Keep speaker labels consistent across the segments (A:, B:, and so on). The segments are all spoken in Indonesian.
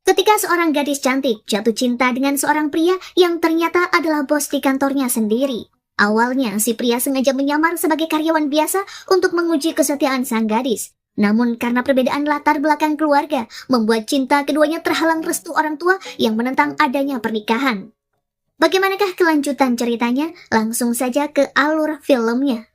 A: Ketika seorang gadis cantik jatuh cinta dengan seorang pria yang ternyata adalah bos di kantornya sendiri. Awalnya, si pria sengaja menyamar sebagai karyawan biasa untuk menguji kesetiaan sang gadis. Namun karena perbedaan latar belakang keluarga, membuat cinta keduanya terhalang restu orang tua yang menentang adanya pernikahan. Bagaimanakah kelanjutan ceritanya? Langsung saja ke alur filmnya.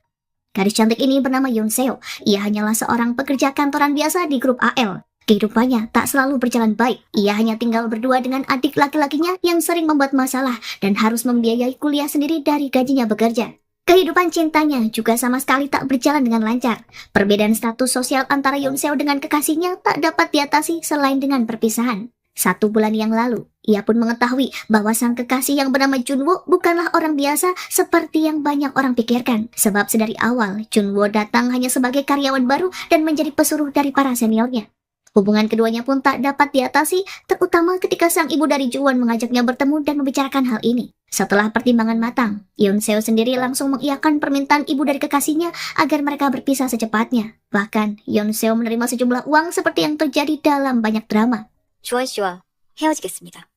A: Gadis cantik ini bernama Yoon Seo. Ia hanyalah seorang pekerja kantoran biasa di grup AL. Kehidupannya tak selalu berjalan baik. Ia hanya tinggal berdua dengan adik laki-lakinya yang sering membuat masalah dan harus membiayai kuliah sendiri dari gajinya bekerja. Kehidupan cintanya juga sama sekali tak berjalan dengan lancar. Perbedaan status sosial antara Yoon Seo dengan kekasihnya tak dapat diatasi selain dengan perpisahan. 1 bulan yang lalu, ia pun mengetahui bahwa sang kekasih yang bernama Junwo bukanlah orang biasa seperti yang banyak orang pikirkan. Sebab sedari awal, Junwo datang hanya sebagai karyawan baru dan menjadi pesuruh dari para seniornya. Hubungan keduanya pun tak dapat diatasi, terutama ketika sang ibu dari Juwon mengajaknya bertemu dan membicarakan hal ini. Setelah pertimbangan matang, Yoon Seo sendiri langsung mengiyakan permintaan ibu dari kekasihnya agar mereka berpisah secepatnya. Bahkan, Yoon Seo menerima sejumlah uang seperti yang terjadi dalam banyak drama.
B: 주원 씨와 헤어지겠습니다.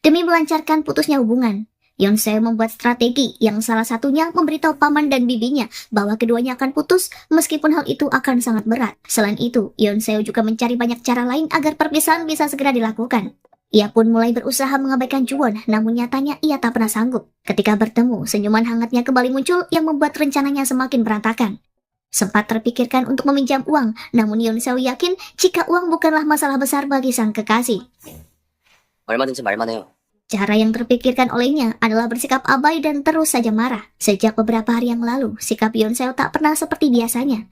A: Demi melancarkan putusnya hubungan, Yoon Seo membuat strategi yang salah satunya memberitahu paman dan bibinya bahwa keduanya akan putus meskipun hal itu akan sangat berat. Selain itu, Yoon Seo juga mencari banyak cara lain agar perpisahan bisa segera dilakukan. Ia pun mulai berusaha mengabaikan Juwon, namun nyatanya ia tak pernah sanggup. Ketika bertemu, senyuman hangatnya kembali muncul yang membuat rencananya semakin berantakan. Sempat terpikirkan untuk meminjam uang, namun Yoon Seo yakin jika uang bukanlah masalah besar bagi sang kekasih.
B: 얼마든지 말만 해요.
A: Cara yang terpikirkan olehnya adalah bersikap abai dan terus saja marah. Sejak beberapa hari yang lalu, sikap Yoon Seo tak pernah seperti biasanya.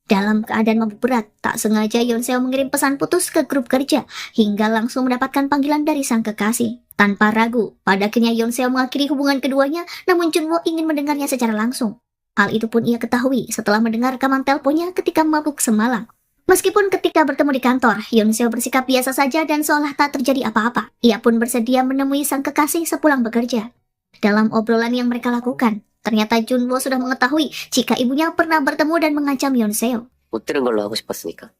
A: Dalam keadaan mabuk berat, tak sengaja Yoon Seo mengirim pesan putus ke grup kerja, hingga langsung mendapatkan panggilan dari sang kekasih. Tanpa ragu, pada akhirnya Yoon Seo mengakhiri hubungan keduanya, namun Junwo ingin mendengarnya secara langsung. Hal itu pun ia ketahui setelah mendengar rekaman teleponnya ketika mabuk semalam. Meskipun ketika bertemu di kantor, Yoon Seo bersikap biasa saja dan seolah tak terjadi apa-apa. Ia pun bersedia menemui sang kekasih sepulang bekerja. Dalam obrolan yang mereka lakukan, ternyata Junwo sudah mengetahui jika ibunya pernah bertemu dan mengancam Yoon Seo.
B: 못 들은 걸로 하고 싶었으니까.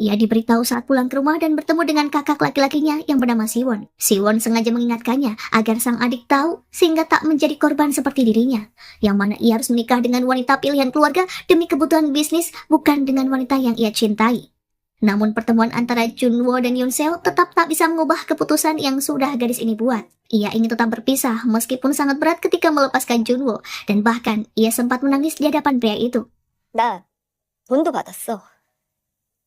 A: Ia diberitahu saat pulang ke rumah dan bertemu dengan kakak laki-lakinya yang bernama Siwon. Siwon sengaja mengingatkannya agar sang adik tahu sehingga tak menjadi korban seperti dirinya. Yang mana ia harus menikah dengan wanita pilihan keluarga demi kebutuhan bisnis, bukan dengan wanita yang ia cintai. Namun pertemuan antara Junwo dan Yoon Seo tetap tak bisa mengubah keputusan yang sudah gadis ini buat. Ia ingin tetap berpisah meskipun sangat berat ketika melepaskan Junwo, dan bahkan ia sempat menangis di hadapan pria itu.
B: 나 돈도 받았어.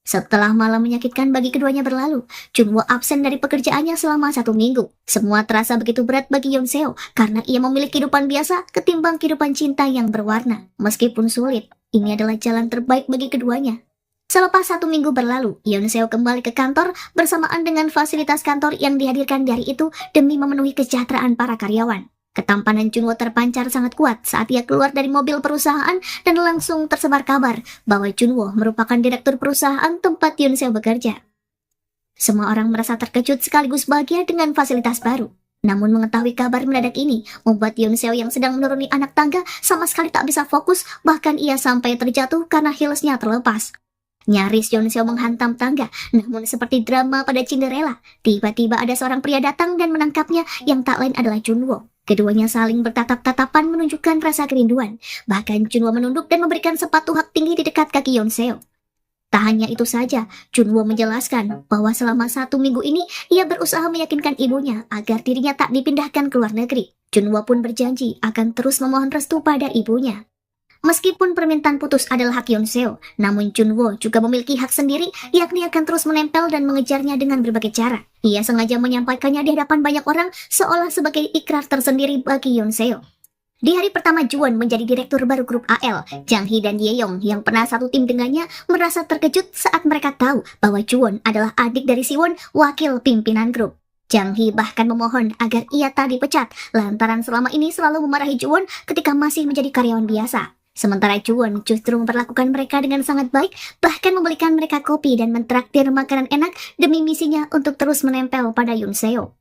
A: Setelah malam menyakitkan bagi keduanya berlalu, Junwo absen dari pekerjaannya selama 1 minggu. Semua terasa begitu berat bagi Yoon Seo karena ia memiliki kehidupan biasa ketimbang kehidupan cinta yang berwarna. Meskipun sulit, ini adalah jalan terbaik bagi keduanya. Selepas 1 minggu berlalu, Yoon Seo kembali ke kantor bersamaan dengan fasilitas kantor yang dihadirkan di hari itu demi memenuhi kesejahteraan para karyawan. Ketampanan Junwo terpancar sangat kuat saat ia keluar dari mobil perusahaan dan langsung tersebar kabar bahwa Junwo merupakan direktur perusahaan tempat Yoon Seo bekerja. Semua orang merasa terkejut sekaligus bahagia dengan fasilitas baru. Namun mengetahui kabar mendadak ini membuat Yoon Seo yang sedang menuruni anak tangga sama sekali tak bisa fokus, bahkan ia sampai terjatuh karena heelsnya terlepas. Nyaris Yoon Seo menghantam tangga, namun seperti drama pada Cinderella, tiba-tiba ada seorang pria datang dan menangkapnya yang tak lain adalah Junwo. Keduanya saling bertatap-tatapan menunjukkan rasa kerinduan. Bahkan Junwo menunduk dan memberikan sepatu hak tinggi di dekat kaki Yoon Seo. Tak hanya itu saja, Junwo menjelaskan bahwa selama 1 minggu ini ia berusaha meyakinkan ibunya agar dirinya tak dipindahkan ke luar negeri. Junwo pun berjanji akan terus memohon restu pada ibunya. Meskipun permintaan putus adalah hak Yoon Seo, namun Junwo juga memiliki hak sendiri, yakni akan terus menempel dan mengejarnya dengan berbagai cara. Ia sengaja menyampaikannya di hadapan banyak orang seolah sebagai ikrar tersendiri bagi Yoon Seo. Di hari pertama Juwon menjadi direktur baru grup AL, Jang Hee dan Yeong yang pernah satu tim dengannya merasa terkejut saat mereka tahu bahwa Juwon adalah adik dari Siwon, wakil pimpinan grup. Jang Hee bahkan memohon agar ia tak dipecat lantaran selama ini selalu memarahi Juwon ketika masih menjadi karyawan biasa. Sementara Juwon justru memperlakukan mereka dengan sangat baik, bahkan membelikan mereka kopi dan mentraktir makanan enak demi misinya untuk terus menempel pada Yoon Seo.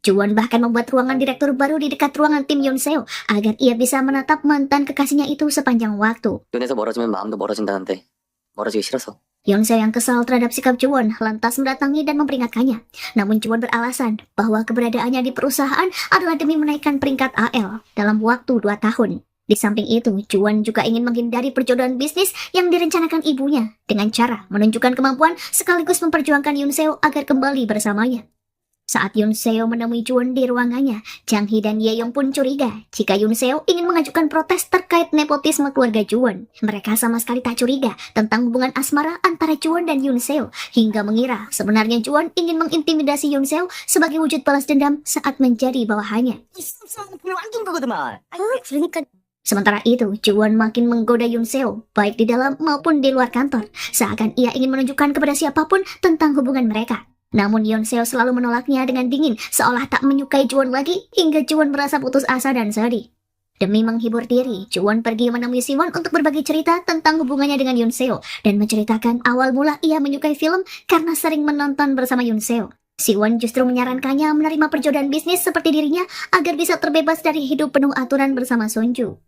A: Juwon bahkan membuat ruangan direktur baru di dekat ruangan tim Yoon Seo agar ia bisa menatap mantan kekasihnya itu sepanjang waktu.
B: 눈에서 멀어지면 마음도 멀어진다는데 멀어지기 싫어서.
A: Yoon Seo yang kesal terhadap sikap Juwon lantas mendatangi dan memperingatkannya. Namun Juwon beralasan bahwa keberadaannya di perusahaan adalah demi menaikkan peringkat AL dalam waktu 2 tahun. Di samping itu, Juwon juga ingin menghindari perjodohan bisnis yang direncanakan ibunya dengan cara menunjukkan kemampuan sekaligus memperjuangkan Yoon Seo agar kembali bersamanya. Saat Yoon Seo menemui Juwon di ruangannya, Jang Hee dan Ye Yong pun curiga jika Yoon Seo ingin mengajukan protes terkait nepotisme keluarga Juwon. Mereka sama sekali tak curiga tentang hubungan asmara antara Juwon dan Yoon Seo, hingga mengira sebenarnya Juwon ingin mengintimidasi Yoon Seo sebagai wujud balas dendam saat menjadi bawahannya.
B: 그러니까
A: Sementara itu, Juwon makin menggoda Yoon Seo, baik di dalam maupun di luar kantor, seakan ia ingin menunjukkan kepada siapapun tentang hubungan mereka. Namun Yoon Seo selalu menolaknya dengan dingin, seolah tak menyukai Juwon lagi, hingga Juwon merasa putus asa dan sedih. Demi menghibur diri, Juwon pergi menemui Siwon untuk berbagi cerita tentang hubungannya dengan Yoon Seo, dan menceritakan awal mula ia menyukai film karena sering menonton bersama Yoon Seo. Siwon justru menyarankannya menerima perjodohan bisnis seperti dirinya agar bisa terbebas dari hidup penuh aturan bersama Sonju.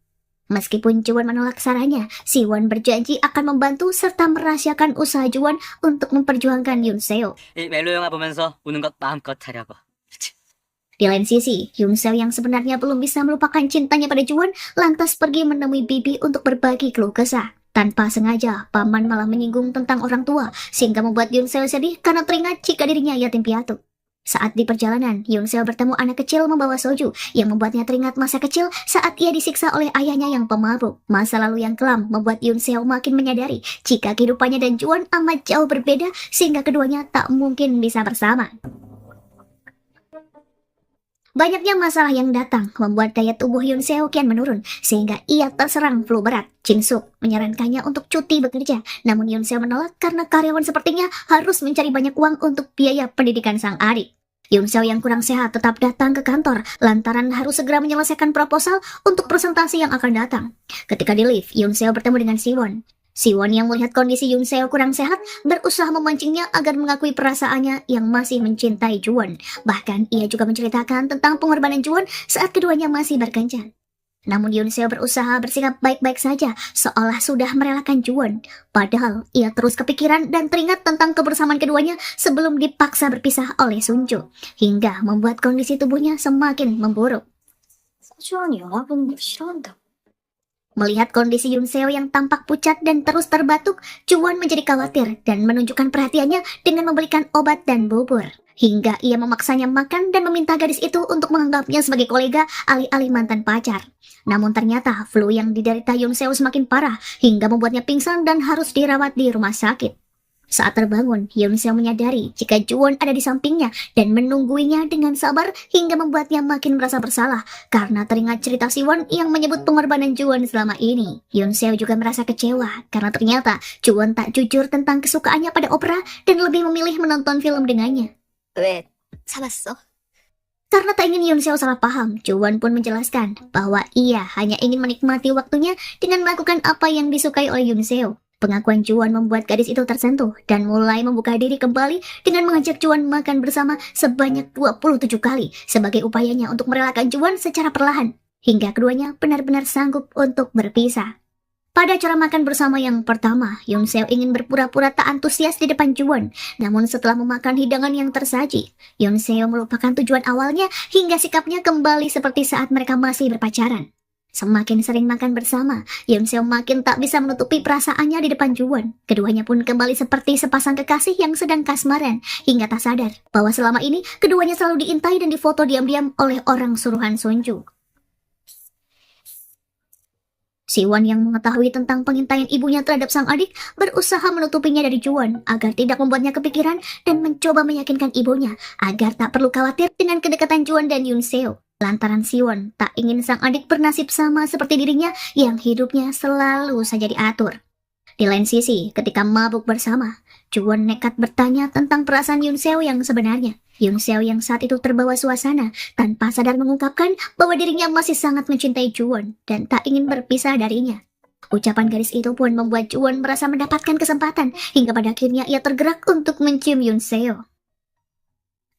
A: Meskipun Juwon menolak sarannya, Siwon berjanji akan membantu serta merahasiakan usaha Juwon untuk memperjuangkan Yoon Seo.
C: 이 멜로 영화 보면서 우는 것 마음껏 하려고.
A: Di lain sisi, Yoon Seo yang sebenarnya belum bisa melupakan cintanya pada Juwon lantas pergi menemui Bibi untuk berbagi keluh kesah. Tanpa sengaja, paman malah menyinggung tentang orang tua, sehingga membuat Yoon Seo sedih karena teringat jika dirinya yatim piatu. Saat di perjalanan, Yoon Seo bertemu anak kecil membawa soju yang membuatnya teringat masa kecil saat ia disiksa oleh ayahnya yang pemabuk. Masa lalu yang kelam membuat Yoon Seo makin menyadari jika kehidupannya dan Juwon amat jauh berbeda sehingga keduanya tak mungkin bisa bersama. Banyaknya masalah yang datang membuat daya tubuh Yoon Seo kian menurun sehingga ia terserang flu berat. Jin Suk menyarankannya untuk cuti bekerja, namun Yoon Seo menolak karena karyawan sepertinya harus mencari banyak uang untuk biaya pendidikan sang adik. Yoon Seo yang kurang sehat tetap datang ke kantor lantaran harus segera menyelesaikan proposal untuk presentasi yang akan datang. Ketika di lift, Yoon Seo bertemu dengan Siwon. Siwon yang melihat kondisi Yoon Seo kurang sehat berusaha memancingnya agar mengakui perasaannya yang masih mencintai Juwon. Bahkan ia juga menceritakan tentang pengorbanan Juwon saat keduanya masih berkencan. Namun Yoon Seo berusaha bersikap baik-baik saja, seolah sudah merelakan Juwon. Padahal ia terus kepikiran dan teringat tentang kebersamaan keduanya sebelum dipaksa berpisah oleh Sunju, hingga membuat kondisi tubuhnya semakin memburuk.
B: 서주원이 영화 보는 걸 싫어한다고.
A: Melihat kondisi Yoon Seo yang tampak pucat dan terus terbatuk, Juwon menjadi khawatir dan menunjukkan perhatiannya dengan memberikan obat dan bubur. Hingga ia memaksanya makan dan meminta gadis itu untuk menganggapnya sebagai kolega alih-alih mantan pacar. Namun ternyata flu yang diderita Yoon Seo semakin parah hingga membuatnya pingsan dan harus dirawat di rumah sakit. Saat terbangun, Yoon Seo menyadari jika Juwon ada di sampingnya dan menungguinya dengan sabar hingga membuatnya makin merasa bersalah karena teringat cerita Siwon yang menyebut pengorbanan Juwon selama ini. Yoon Seo juga merasa kecewa karena ternyata Juwon tak jujur tentang kesukaannya pada opera dan lebih memilih menonton film dengannya.
B: 왜 참았어?
A: Karena tak ingin Yoon Seo salah paham, Juwon pun menjelaskan bahwa ia hanya ingin menikmati waktunya dengan melakukan apa yang disukai oleh Yoon Seo. Pengakuan Juwon membuat gadis itu tersentuh dan mulai membuka diri kembali dengan mengajak Juwon makan bersama sebanyak 27 kali sebagai upayanya untuk merelakan Juwon secara perlahan, hingga keduanya benar-benar sanggup untuk berpisah. Pada acara makan bersama yang pertama, Yoon Seo ingin berpura-pura tak antusias di depan Juwon. Namun setelah memakan hidangan yang tersaji, Yoon Seo melupakan tujuan awalnya hingga sikapnya kembali seperti saat mereka masih berpacaran. Semakin sering makan bersama, Yoon Seo makin tak bisa menutupi perasaannya di depan Juwon. Keduanya pun kembali seperti sepasang kekasih yang sedang kasmaran, hingga tak sadar bahwa selama ini keduanya selalu diintai dan difoto diam-diam oleh orang suruhan Sonju. Siwon yang mengetahui tentang pengintaian ibunya terhadap sang adik berusaha menutupinya dari Juwon agar tidak membuatnya kepikiran dan mencoba meyakinkan ibunya agar tak perlu khawatir dengan kedekatan Juwon dan Yoon Seo. Lantaran Siwon tak ingin sang adik bernasib sama seperti dirinya yang hidupnya selalu saja diatur. Di lain sisi, ketika mabuk bersama, Juwon nekat bertanya tentang perasaan Yoon Seo yang sebenarnya. Yoon Seo yang saat itu terbawa suasana tanpa sadar mengungkapkan bahwa dirinya masih sangat mencintai Juwon dan tak ingin berpisah darinya. Ucapan gadis itu pun membuat Juwon merasa mendapatkan kesempatan hingga pada akhirnya ia tergerak untuk mencium Yoon Seo.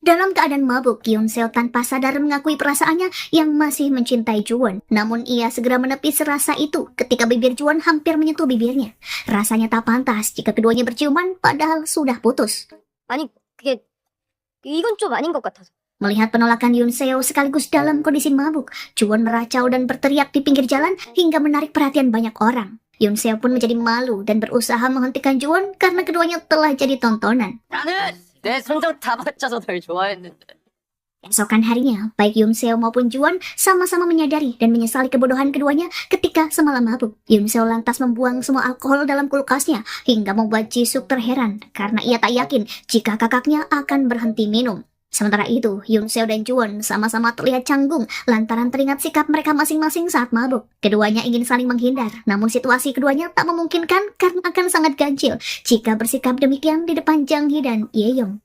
A: Dalam keadaan mabuk, Yoon Seo tanpa sadar mengakui perasaannya yang masih mencintai Juwon. Namun ia segera menepis rasa itu ketika bibir Juwon hampir menyentuh bibirnya. Rasanya tak pantas jika keduanya berciuman padahal sudah putus.
B: 아니, 그게, 이건 좀 아닌 것 같아서.
A: Melihat penolakan Yoon Seo sekaligus dalam kondisi mabuk, Juwon meracau dan berteriak di pinggir jalan hingga menarik perhatian banyak orang. Yoon Seo pun menjadi malu dan berusaha menghentikan Juwon karena keduanya telah jadi tontonan.
C: 나는 내 성적 다 맞춰서 널 좋아했는데.
A: Esokan harinya, baik Yoon Seo maupun Juwon sama-sama menyadari dan menyesali kebodohan keduanya ketika semalam mabuk. Yoon Seo lantas membuang semua alkohol dalam kulkasnya hingga membuat Jisuk terheran karena ia tak yakin jika kakaknya akan berhenti minum. Sementara itu, Yoon Seo dan Juwon sama-sama terlihat canggung lantaran teringat sikap mereka masing-masing saat mabuk. Keduanya ingin saling menghindar, namun situasi keduanya tak memungkinkan karena akan sangat ganjil jika bersikap demikian di depan Jang Hee dan Ye-young.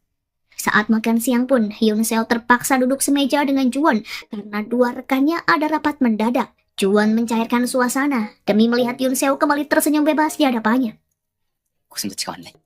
A: Saat makan siang pun, Yoon Seo terpaksa duduk semeja dengan Juwon karena dua rekannya ada rapat mendadak. Juwon mencairkan suasana demi melihat Yoon Seo kembali tersenyum bebas di hadapannya.
C: 고슴도치가 왔네.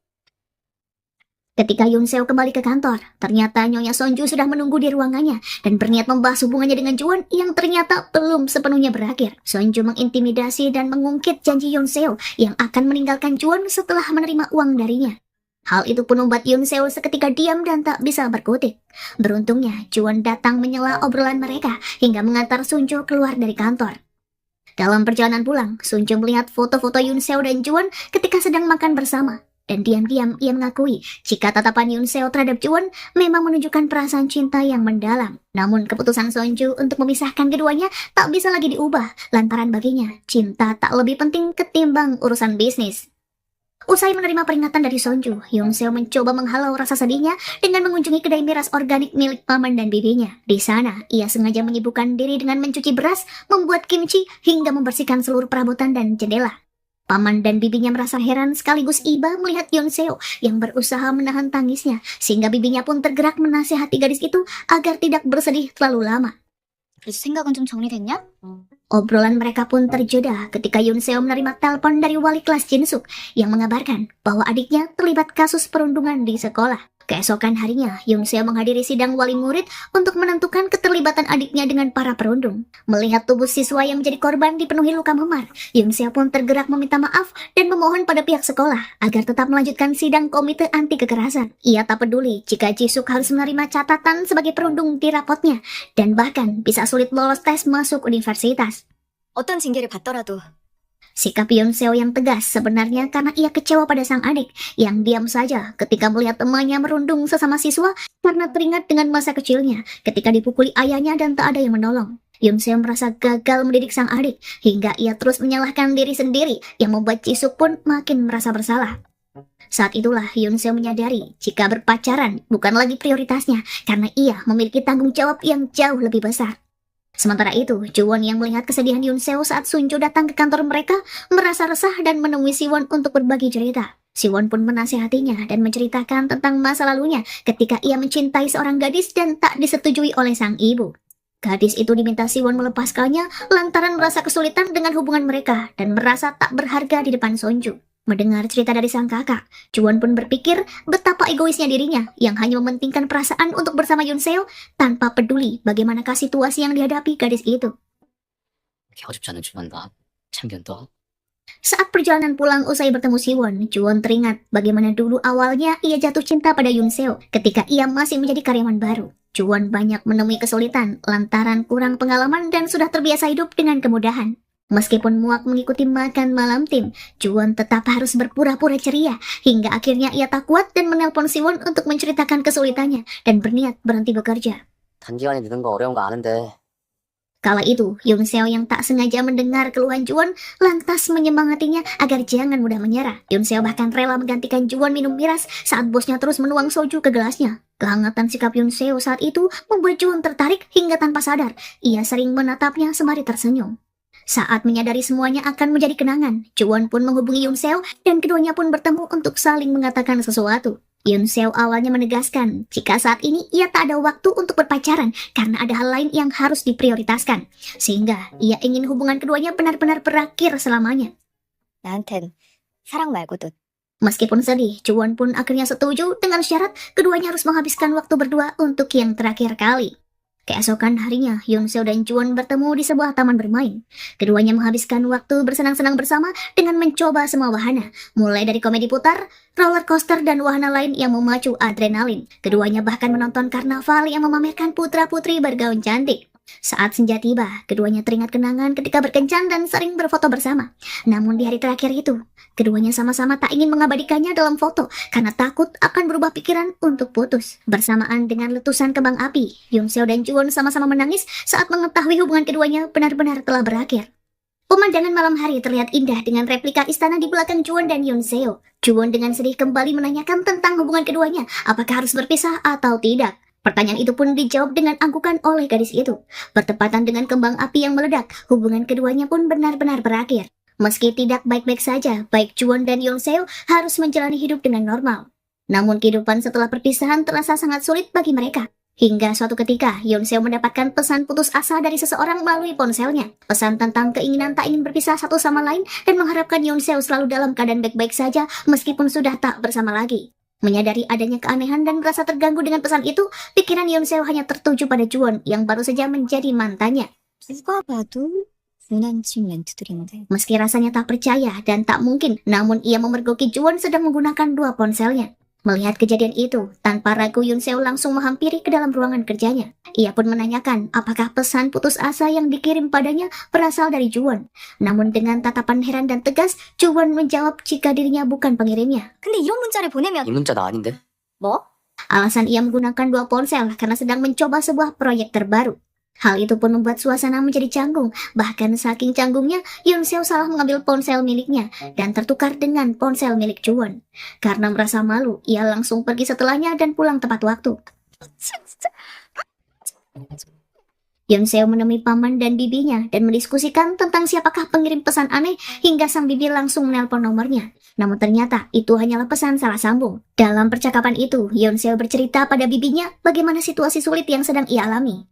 A: Ketika Yoon Seo kembali ke kantor, ternyata Nyonya Sonju sudah menunggu di ruangannya dan berniat membahas hubungannya dengan Juwon yang ternyata belum sepenuhnya berakhir. Sonju mengintimidasi dan mengungkit janji Yoon Seo yang akan meninggalkan Juwon setelah menerima uang darinya. Hal itu pun membuat Yoon Seo seketika diam dan tak bisa berkutik. Beruntungnya, Juwon datang menyela obrolan mereka hingga mengantar Sonju keluar dari kantor. Dalam perjalanan pulang, Sonju melihat foto-foto Yoon Seo dan Juwon ketika sedang makan bersama. Dan diam-diam ia mengakui jika tatapan Yoon Seo terhadap Juwon memang menunjukkan perasaan cinta yang mendalam. Namun keputusan Sonju untuk memisahkan keduanya tak bisa lagi diubah lantaran baginya cinta tak lebih penting ketimbang urusan bisnis. Usai menerima peringatan dari Sonju, Yoon Seo mencoba menghalau rasa sedihnya dengan mengunjungi kedai miras organik milik paman dan bibinya. Di sana, ia sengaja menyibukkan diri dengan mencuci beras, membuat kimchi, hingga membersihkan seluruh perabotan dan jendela. Paman dan bibinya merasa heran sekaligus iba melihat Yoon Seo yang berusaha menahan tangisnya, sehingga bibinya pun tergerak menasihati gadis itu agar tidak bersedih terlalu lama.
B: 그래서 생각은 좀 정리됐냐?
A: Obrolan mereka pun terjeda ketika Yoon Seo menerima telepon dari wali kelas Jinsuk yang mengabarkan bahwa adiknya terlibat kasus perundungan di sekolah. Keesokan harinya, Yoon Seo menghadiri sidang wali murid untuk menentukan keterlibatan adiknya dengan para perundung. Melihat tubuh siswa yang menjadi korban dipenuhi luka memar, Yoon Seo pun tergerak meminta maaf dan memohon pada pihak sekolah agar tetap melanjutkan sidang komite anti kekerasan. Ia tak peduli jika Jisuk harus menerima catatan sebagai perundung di rapotnya dan bahkan bisa sulit lolos tes masuk universitas.
B: 어떤 징계를 받더라도
A: Sikap Yoon Seo yang tegas sebenarnya karena ia kecewa pada sang adik yang diam saja ketika melihat temannya merundung sesama siswa karena teringat dengan masa kecilnya ketika dipukuli ayahnya dan tak ada yang menolong. Yoon Seo merasa gagal mendidik sang adik hingga ia terus menyalahkan diri sendiri yang membuat Jisuk pun makin merasa bersalah. Saat itulah Yoon Seo menyadari jika berpacaran bukan lagi prioritasnya karena ia memiliki tanggung jawab yang jauh lebih besar. Sementara itu, Juwon yang melihat kesedihan Yoon Seo saat Sunju datang ke kantor mereka merasa resah dan menemui Siwon untuk berbagi cerita. Siwon pun menasihatinya dan menceritakan tentang masa lalunya ketika ia mencintai seorang gadis dan tak disetujui oleh sang ibu. Gadis itu diminta Siwon melepaskannya lantaran merasa kesulitan dengan hubungan mereka dan merasa tak berharga di depan Sonju. Mendengar cerita dari sang kakak, Juwon pun berpikir betapa egoisnya dirinya yang hanya mementingkan perasaan untuk bersama Yoon Seo tanpa peduli bagaimanakah situasi yang dihadapi gadis itu.
C: 어줍지 않은 주만다. 참견도.
A: Saat perjalanan pulang usai bertemu Siwon, Juwon teringat bagaimana dulu awalnya ia jatuh cinta pada Yoon Seo ketika ia masih menjadi karyawan baru. Juwon banyak menemui kesulitan lantaran kurang pengalaman dan sudah terbiasa hidup dengan kemudahan. Meskipun muak mengikuti makan malam tim, Juwon tetap harus berpura-pura ceria hingga akhirnya ia tak kuat dan menelpon Siwon untuk menceritakan kesulitannya dan berniat berhenti bekerja.
C: 단기간에 늦은 거 어려운 거 아는데.
A: Kala itu, Yoon Seo yang tak sengaja mendengar keluhan Juwon lantas menyemangatinya agar jangan mudah menyerah. Yoon Seo bahkan rela menggantikan Juwon minum miras saat bosnya terus menuang soju ke gelasnya. Kehangatan sikap Yoon Seo saat itu membuat Juwon tertarik hingga tanpa sadar. Ia sering menatapnya sembari tersenyum. Saat menyadari semuanya akan menjadi kenangan, Juwon pun menghubungi Yoon Seo dan keduanya pun bertemu untuk saling mengatakan sesuatu. Yoon Seo awalnya menegaskan jika saat ini ia tak ada waktu untuk berpacaran karena ada hal lain yang harus diprioritaskan, sehingga ia ingin hubungan keduanya benar-benar berakhir selamanya.
B: 나한텐 사랑 말고도
A: Meskipun sedih, Juwon pun akhirnya setuju dengan syarat keduanya harus menghabiskan waktu berdua untuk yang terakhir kali. Keesokan harinya, Yoon-seo dan Juwon bertemu di sebuah taman bermain. Keduanya menghabiskan waktu bersenang-senang bersama dengan mencoba semua wahana, mulai dari komedi putar, roller coaster, dan wahana lain yang memacu adrenalin. Keduanya bahkan menonton karnaval yang memamerkan putra-putri bergaun cantik. Saat senja tiba, keduanya teringat kenangan ketika berkencan dan sering berfoto bersama. Namun di hari terakhir itu, keduanya sama-sama tak ingin mengabadikannya dalam foto karena takut akan berubah pikiran untuk putus. Bersamaan dengan letusan kembang api, Yoon-seo dan Juwon sama-sama menangis saat mengetahui hubungan keduanya benar-benar telah berakhir. Pemandangan malam hari terlihat indah dengan replika istana di belakang Juwon dan Yoon-seo. Juwon dengan sedih kembali menanyakan tentang hubungan keduanya, apakah harus berpisah atau tidak. Pertanyaan itu pun dijawab dengan anggukan oleh gadis itu. Bertepatan dengan kembang api yang meledak, hubungan keduanya pun benar-benar berakhir. Meski tidak baik-baik saja, baik Juwon dan Yoon-seo harus menjalani hidup dengan normal. Namun kehidupan setelah perpisahan terasa sangat sulit bagi mereka. Hingga suatu ketika, Yoon-seo mendapatkan pesan putus asa dari seseorang melalui ponselnya. Pesan tentang keinginan tak ingin berpisah satu sama lain dan mengharapkan Yoon-seo selalu dalam keadaan baik-baik saja meskipun sudah tak bersama lagi. Menyadari adanya keanehan dan merasa terganggu dengan pesan itu, pikiran Yoon-seo hanya tertuju pada Juwon yang baru saja menjadi mantannya.
B: 누가 봐도 무난친 멘트들인데.
A: Meski rasanya tak percaya dan tak mungkin, namun ia memergoki Juwon sedang menggunakan dua ponselnya. Melihat kejadian itu, tanpa ragu Yoon-seo langsung menghampiri ke dalam ruangan kerjanya. Ia pun menanyakan apakah pesan putus asa yang dikirim padanya berasal dari Juwon. Namun dengan tatapan heran dan tegas, Juwon menjawab jika dirinya bukan pengirimnya.
B: 근데 이런 문자를 보내면
C: 이 문자 나 아닌데?
B: 뭐?
A: Alasan ia menggunakan dua ponsel karena sedang mencoba sebuah proyek terbaru. Hal itu pun membuat suasana menjadi canggung. Bahkan saking canggungnya, Yoon-seo salah mengambil ponsel miliknya dan tertukar dengan ponsel milik Juwon. Karena merasa malu, ia langsung pergi setelahnya dan pulang tepat waktu. Yoon-seo menemui paman dan bibinya dan mendiskusikan tentang siapakah pengirim pesan aneh hingga sang bibi langsung menelpon nomornya. Namun ternyata itu hanyalah pesan salah sambung. Dalam percakapan itu, Yoon-seo bercerita pada bibinya bagaimana situasi sulit yang sedang ia alami.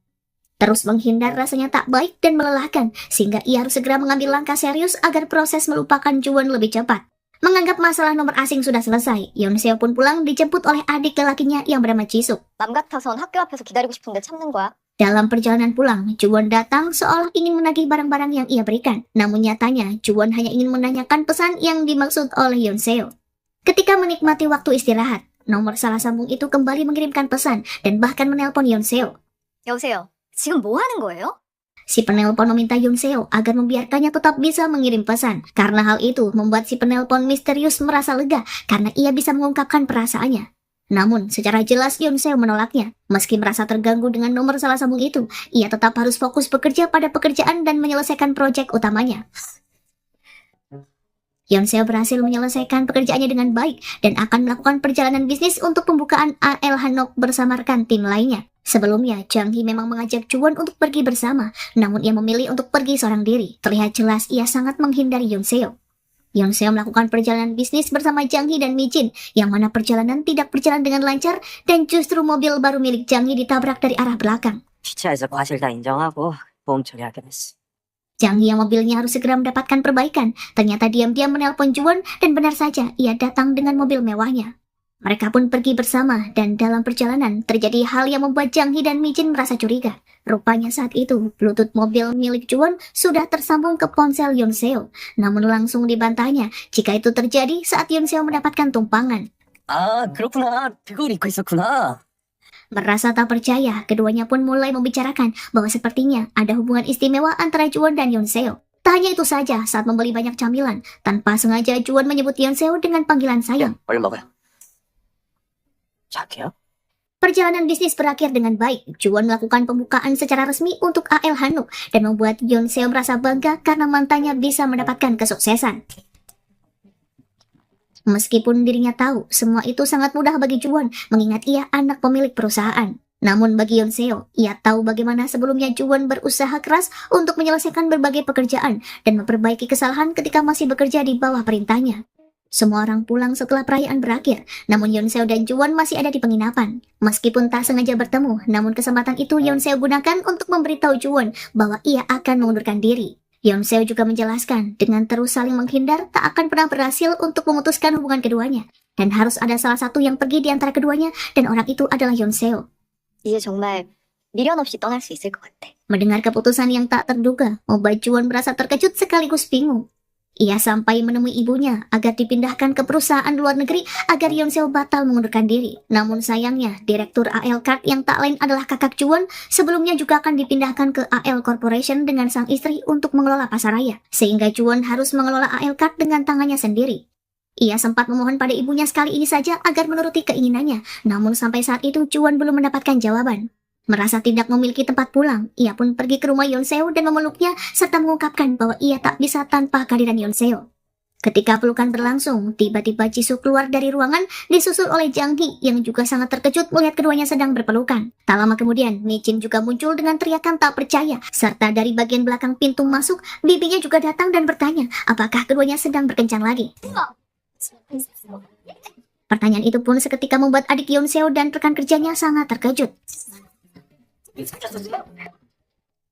A: Terus menghindar rasanya tak baik dan melelahkan, sehingga ia harus segera mengambil langkah serius agar proses melupakan Juwon lebih cepat. Menganggap masalah nomor asing sudah selesai, Yoon-seo pun pulang dijemput oleh adik lelakinya yang bernama Jisuk.
B: 남 같아선 학교 앞에서 기다리고 싶은데 참는 거야.
A: Dalam perjalanan pulang, Juwon datang seolah ingin menagih barang-barang yang ia berikan. Namun nyatanya, Juwon hanya ingin menanyakan pesan yang dimaksud oleh Yoon-seo. Ketika menikmati waktu istirahat, nomor salah sambung itu kembali mengirimkan pesan dan bahkan menelpon Yoon-seo.
B: 여보세요. 지금 뭐 하는 거예요?
A: Si penelpon meminta Yoon-seo agar membiarkannya tetap bisa mengirim pesan. Karena hal itu membuat si penelpon misterius merasa lega karena ia bisa mengungkapkan perasaannya. Namun secara jelas Yoon-seo menolaknya. Meski merasa terganggu dengan nomor salah sambung itu, ia tetap harus fokus bekerja pada pekerjaan dan menyelesaikan proyek utamanya. Yoon-seo berhasil menyelesaikan pekerjaannya dengan baik dan akan melakukan perjalanan bisnis untuk pembukaan AL Hanok bersama rekan tim lainnya. Sebelumnya, Jang Hee memang mengajak Juwon untuk pergi bersama, namun ia memilih untuk pergi seorang diri. Terlihat jelas ia sangat menghindari Yoon-seo. Yoon-seo melakukan perjalanan bisnis bersama Jang Hee dan Mi Jin, yang mana perjalanan tidak berjalan dengan lancar dan justru mobil baru milik Jang Hee ditabrak dari arah belakang.
D: 주차해서 과실 다 인정하고 보험 처리하기로 했어.
A: Jang Hee yang mobilnya harus segera mendapatkan perbaikan, ternyata diam-diam menelpon Juwon dan benar saja ia datang dengan mobil mewahnya. Mereka pun pergi bersama dan dalam perjalanan terjadi hal yang membuat Jang Hee dan Mi Jin merasa curiga. Rupanya saat itu, Bluetooth mobil milik Juwon sudah tersambung ke ponsel Yoon-seo. Namun langsung dibantahnya jika itu terjadi saat Yoon-seo mendapatkan tumpangan.
C: 아, 그렇구나. 그걸 잊고 있었구나.
A: Merasa tak percaya, keduanya pun mulai membicarakan bahwa sepertinya ada hubungan istimewa antara Juwon dan Yoon-seo. Tak hanya itu saja, saat membeli banyak camilan, tanpa sengaja Juwon menyebut Yoon-seo dengan panggilan sayang.
C: 얼른 먹어요.
D: 자기야?
A: Perjalanan bisnis berakhir dengan baik. Juwon melakukan pembukaan secara resmi untuk AL Hanok dan membuat Yoon-seo merasa bangga karena mantannya bisa mendapatkan kesuksesan. Meskipun dirinya tahu semua itu sangat mudah bagi Juwon mengingat ia anak pemilik perusahaan. Namun bagi Yoon-seo, ia tahu bagaimana sebelumnya Juwon berusaha keras untuk menyelesaikan berbagai pekerjaan dan memperbaiki kesalahan ketika masih bekerja di bawah perintahnya. Semua orang pulang setelah perayaan berakhir, namun Yoon-seo dan Juwon masih ada di penginapan. Meskipun tak sengaja bertemu, namun kesempatan itu Yoon-seo gunakan untuk memberitahu Juwon bahwa ia akan mengundurkan diri. Yeon-seo juga menjelaskan, dengan terus saling menghindar tak akan pernah berhasil untuk memutuskan hubungan keduanya. Dan harus ada salah satu yang pergi di antara keduanya, dan orang itu adalah Yeon-seo.
B: 이제 정말 미련 없이 떠날 수 있을 것 같아.
A: Mendengar keputusan yang tak terduga, membuat Juwon merasa terkejut sekaligus bingung. Ia sampai menemui ibunya agar dipindahkan ke perusahaan luar negeri agar Yeon-seo batal mengundurkan diri. Namun sayangnya, Direktur AL Card yang tak lain adalah kakak Juwon sebelumnya juga akan dipindahkan ke AL Corporation dengan sang istri untuk mengelola pasaraya. Sehingga Juwon harus mengelola AL Card dengan tangannya sendiri. Ia sempat memohon pada ibunya sekali ini saja agar menuruti keinginannya. Namun sampai saat itu Juwon belum mendapatkan jawaban. Merasa tidak memiliki tempat pulang, ia pun pergi ke rumah Yeon-seo dan memeluknya serta mengungkapkan bahwa ia tak bisa tanpa kehadiran Yeon-seo. Ketika pelukan berlangsung, tiba-tiba Jisoo keluar dari ruangan disusul oleh Jang Hee yang juga sangat terkejut melihat keduanya sedang berpelukan. Tak lama kemudian, Mi Jin juga muncul dengan teriakan tak percaya, serta dari bagian belakang pintu masuk, bibinya juga datang dan bertanya apakah keduanya sedang berkencan lagi. Pertanyaan itu pun seketika membuat adik Yeon-seo dan rekan kerjanya sangat terkejut.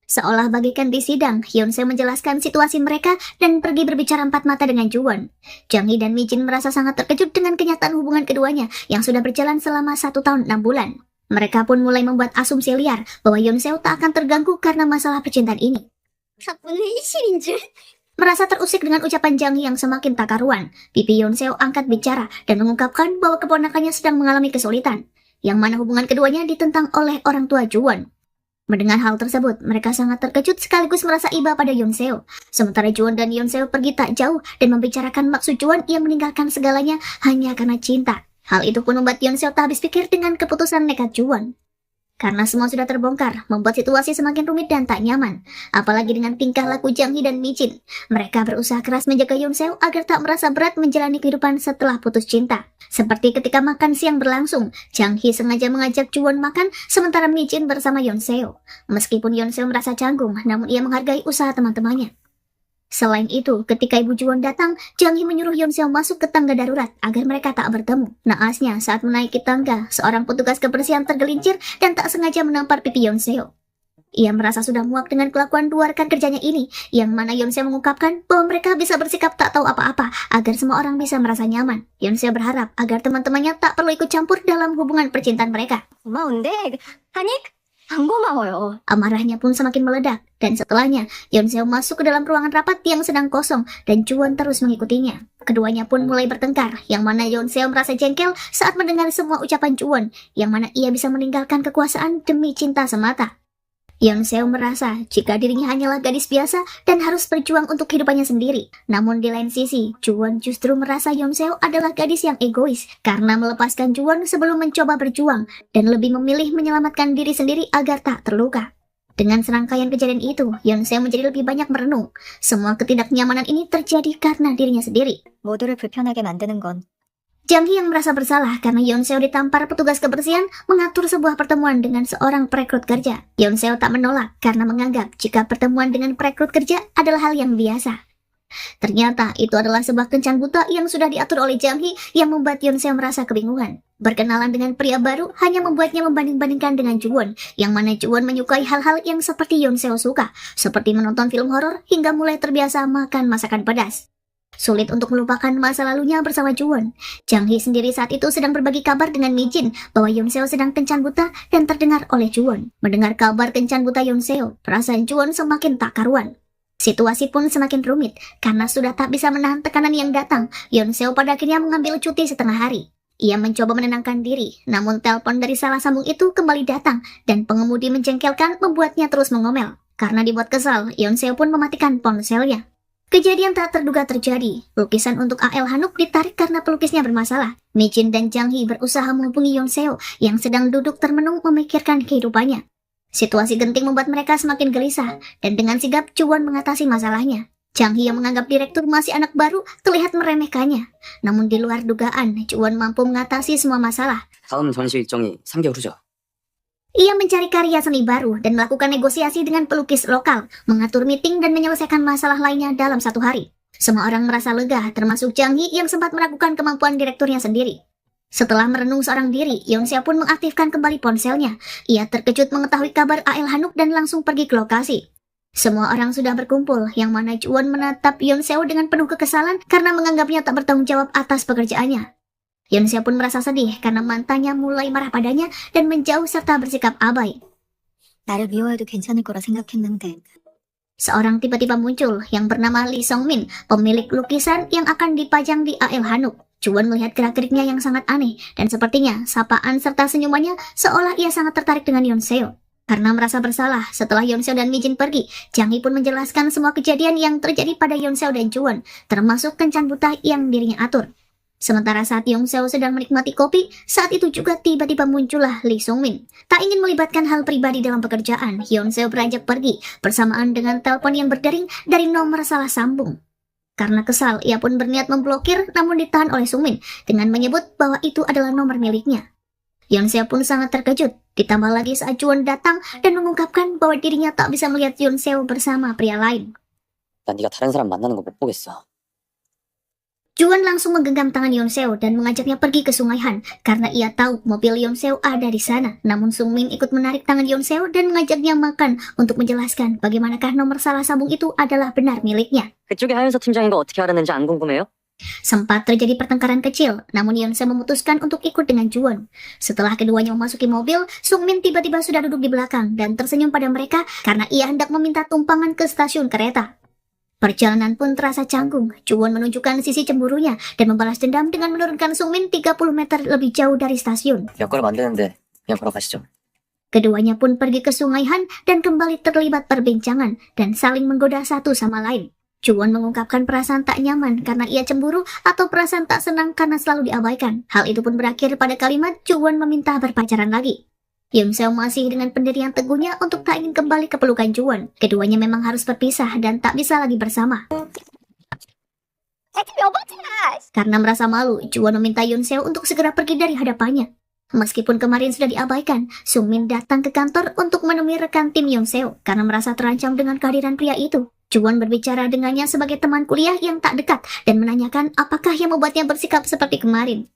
A: Seolah bagaikan di sidang, Yeon-seo menjelaskan situasi mereka dan pergi berbicara empat mata dengan Juwon. Jang Hee dan Mi Jin merasa sangat terkejut dengan kenyataan hubungan keduanya yang sudah berjalan selama 1 tahun 6 bulan. Mereka pun mulai membuat asumsi liar bahwa Yeon-seo tak akan terganggu karena masalah percintaan ini. Merasa terusik dengan ucapan Jang Hee yang semakin tak karuan, pipi Yeon-seo angkat bicara dan mengungkapkan bahwa keponakannya sedang mengalami kesulitan, yang mana hubungan keduanya ditentang oleh orang tua Juwon. Mendengar hal tersebut, mereka sangat terkejut sekaligus merasa iba pada Yeon-seo. Sementara Juwon dan Yeon-seo pergi tak jauh dan membicarakan maksud Juwon yang meninggalkan segalanya hanya karena cinta. Hal itu pun membuat Yeon-seo tak habis pikir dengan keputusan nekat Juwon. Karena semua sudah terbongkar, membuat situasi semakin rumit dan tak nyaman. Apalagi dengan tingkah laku Jang Hee dan Mi Jin. Mereka berusaha keras menjaga Yeon-seo agar tak merasa berat menjalani kehidupan setelah putus cinta. Seperti ketika makan siang berlangsung, Jang Hee sengaja mengajak Juwon makan sementara Mi Jin bersama Yeon-seo. Meskipun Yeon-seo merasa canggung, namun ia menghargai usaha teman-temannya. Selain itu, ketika ibu Juwon datang, Jang Hee menyuruh Yeon-seo masuk ke tangga darurat agar mereka tak bertemu. Naasnya, saat menaiki tangga, seorang petugas kebersihan tergelincir dan tak sengaja menampar pipi Yeon-seo. Ia merasa sudah muak dengan kelakuan dua rekan kerjanya ini, yang mana Yeon-seo mengungkapkan bahwa mereka bisa bersikap tak tahu apa-apa agar semua orang bisa merasa nyaman. Yeon-seo berharap agar teman-temannya tak perlu ikut campur dalam hubungan percintaan mereka.
B: 고마운데, 하닉? 안 고마워요.
A: Amarahnya pun semakin meledak, dan setelahnya, Yeon-seo masuk ke dalam ruangan rapat yang sedang kosong, dan Juwon terus mengikutinya. Keduanya pun mulai bertengkar, yang mana Yeon-seo merasa jengkel saat mendengar semua ucapan Juwon, yang mana ia bisa meninggalkan kekuasaan demi cinta semata. Yeon-seo merasa jika dirinya hanyalah gadis biasa dan harus berjuang untuk kehidupannya sendiri. Namun di lain sisi, Juwon justru merasa Yeon-seo adalah gadis yang egois karena melepaskan Juwon sebelum mencoba berjuang dan lebih memilih menyelamatkan diri sendiri agar tak terluka. Dengan serangkaian kejadian itu, Yeon-seo menjadi lebih banyak merenung. Semua ketidaknyamanan ini terjadi karena dirinya sendiri.
B: 모두를 불편하게 만드는 건
A: Jang Hee yang merasa bersalah karena Yeon-seo ditampar petugas kebersihan mengatur sebuah pertemuan dengan seorang perekrut kerja. Yeon-seo tak menolak karena menganggap jika pertemuan dengan perekrut kerja adalah hal yang biasa. Ternyata itu adalah sebuah kencan buta yang sudah diatur oleh Jang Hee yang membuat Yeon-seo merasa kebingungan. Berkenalan dengan pria baru hanya membuatnya membanding-bandingkan dengan Juwon, yang mana Juwon menyukai hal-hal yang seperti Yeon-seo suka, seperti menonton film horor hingga mulai terbiasa makan masakan pedas. Sulit untuk melupakan masa lalunya bersama Juwon. Jang Hee sendiri saat itu sedang berbagi kabar dengan Mi Jin bahwa Yeon-seo sedang kencan buta dan terdengar oleh Juwon. Mendengar kabar kencan buta Yeon-seo, perasaan Juwon semakin tak karuan. Situasi pun semakin rumit karena sudah tak bisa menahan tekanan yang datang. Yeon-seo pada akhirnya mengambil cuti setengah hari. Ia mencoba menenangkan diri, namun telepon dari salah sambung itu kembali datang dan pengemudi menjengkelkan membuatnya terus mengomel. Karena dibuat kesal, Yeon-seo pun mematikan ponselnya. Kejadian tak terduga terjadi. Lukisan untuk AL Hanuk ditarik karena pelukisnya bermasalah. Mi Jin dan Jang Hee berusaha menghubungi Yeon-seo yang sedang duduk termenung memikirkan kehidupannya. Situasi genting membuat mereka semakin gelisah, dan dengan sigap Juwon mengatasi masalahnya. Jang Hee yang menganggap direktur masih anak baru terlihat meremehkannya. Namun di luar dugaan, Juwon mampu mengatasi semua masalah.
C: 다음 전시 일정이 3개월 후죠.
A: Ia mencari karya seni baru dan melakukan negosiasi dengan pelukis lokal, mengatur meeting dan menyelesaikan masalah lainnya dalam 1 hari. Semua orang merasa lega, termasuk Jang Hee yang sempat meragukan kemampuan direkturnya sendiri. Setelah merenung seorang diri, Yeon-seo pun mengaktifkan kembali ponselnya. Ia terkejut mengetahui kabar AL Hanuk dan langsung pergi ke lokasi. Semua orang sudah berkumpul, yang mana Juwon menatap Yonseo dengan penuh kekesalan karena menganggapnya tak bertanggung jawab atas pekerjaannya. Yonseo pun merasa sedih karena mantannya mulai marah padanya dan menjauh serta bersikap abai.
B: 나를 미워해도 괜찮을 거라 생각했는데.
A: Seorang tiba-tiba muncul yang bernama Lee Song-min, pemilik lukisan yang akan dipajang di AL Hanuk. Juwon melihat gerak-geriknya yang sangat aneh dan sepertinya sapaan serta senyumannya seolah ia sangat tertarik dengan Yonseo. Karena merasa bersalah setelah Yonseo dan Mijin pergi, Jang Hee pun menjelaskan semua kejadian yang terjadi pada Yonseo dan Juwon, termasuk kencan buta yang dirinya atur. Sementara saat Yonseo sedang menikmati kopi, saat itu juga tiba-tiba muncullah Lee Song-min. Tak ingin melibatkan hal pribadi dalam pekerjaan, Yonseo beranjak pergi bersamaan dengan telepon yang berdering dari nomor salah sambung. Karena kesal, ia pun berniat memblokir namun ditahan oleh Sung-min dengan menyebut bahwa itu adalah nomor miliknya. Yonseo pun sangat terkejut, ditambah lagi saat Juwon datang dan mengungkapkan bahwa dirinya tak bisa melihat Yonseo bersama pria lain.
C: 난 네가 다른 사람 만나는 거 못 보겠어.
A: Juwon langsung menggenggam tangan Yonseo dan mengajaknya pergi ke Sungai Han karena ia tahu mobil Yonseo ada di sana. Namun Sung-min ikut menarik tangan Yonseo dan mengajaknya makan untuk menjelaskan bagaimanakah nomor salah sambung itu adalah benar miliknya.
D: 그쪽이 하윤서 팀장인 거 어떻게 알았는지 안 궁금해요?
A: Sempat terjadi pertengkaran kecil, namun Yonseo memutuskan untuk ikut dengan Juwon. Setelah keduanya memasuki mobil, Sung-min tiba-tiba sudah duduk di belakang dan tersenyum pada mereka karena ia hendak meminta tumpangan ke stasiun kereta. Perjalanan pun terasa canggung. Juwon menunjukkan sisi cemburunya dan membalas dendam dengan menurunkan Sung-min 30 meter lebih jauh dari stasiun.
C: 여권을 만드는데 그냥 걸어가시죠.
A: Keduanya pun pergi ke Sungai Han dan kembali terlibat perbincangan dan saling menggoda satu sama lain. Juwon mengungkapkan perasaan tak nyaman karena ia cemburu atau perasaan tak senang karena selalu diabaikan. Hal itu pun berakhir pada kalimat Juwon meminta berpacaran lagi. Yonseo masih dengan pendirian teguhnya untuk tak ingin kembali ke pelukan Juwon. Keduanya memang harus berpisah dan tak bisa lagi bersama. Karena merasa malu, Juwon meminta Yonseo untuk segera pergi dari hadapannya. Meskipun kemarin sudah diabaikan, Sung-min datang ke kantor untuk menemui rekan tim Yonseo karena merasa terancam dengan kehadiran pria itu. Juwon berbicara dengannya sebagai teman kuliah yang tak dekat dan menanyakan apakah yang membuatnya bersikap seperti kemarin.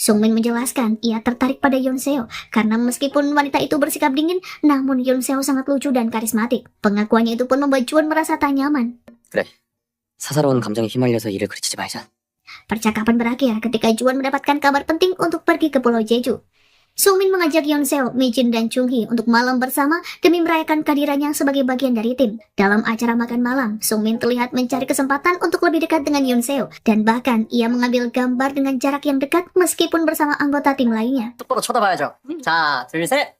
A: Sung-min menjelaskan ia tertarik pada Yonseo karena meskipun wanita itu bersikap dingin, namun Yonseo sangat lucu dan karismatik. Pengakuannya itu pun membuat Juwon merasa tak nyaman.
C: 사사로운 감정에 휘말려서 일을 그르치지 말자.
A: Percakapan berakhir ketika Juwon mendapatkan kabar penting untuk pergi ke Pulau Jeju. Sung-min mengajak Yonseo, Mijin, dan Chung Hee untuk malam bersama demi merayakan kehadirannya sebagai bagian dari tim. Dalam acara makan malam, Sung-min terlihat mencari kesempatan untuk lebih dekat dengan Yonseo, dan bahkan ia mengambil gambar dengan jarak yang dekat meskipun bersama anggota tim lainnya.
D: 똑바로 쳐다봐야죠. 자, 둘, 셋.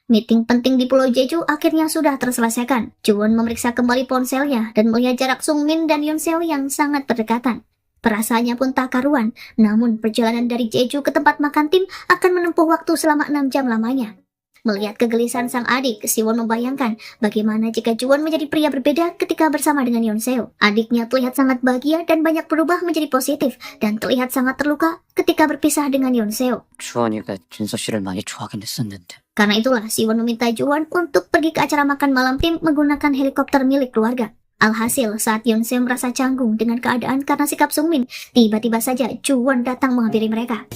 A: Meeting penting di Pulau Jeju akhirnya sudah terselesaikan. Juwon memeriksa kembali ponselnya dan melihat jarak Sung-min dan Yonseo yang sangat berdekatan. Perasaannya pun tak karuan, namun perjalanan dari Jeju ke tempat makan tim akan menempuh waktu selama 6 jam lamanya. Melihat kegelisahan sang adik, Siwon membayangkan bagaimana jika Juwon menjadi pria berbeda ketika bersama dengan Yonseo. Adiknya terlihat sangat bahagia dan banyak berubah menjadi positif, dan terlihat sangat terluka ketika berpisah dengan Yonseo.
C: 주원이가 준서 씨를 많이 좋아하긴 했었는데.
A: Karena itulah Siwon meminta Juwon untuk pergi ke acara makan malam tim menggunakan helikopter milik keluarga. Alhasil, saat Yonseo merasa canggung dengan keadaan karena sikap Sung-min, tiba-tiba saja Juwon datang menghampiri mereka.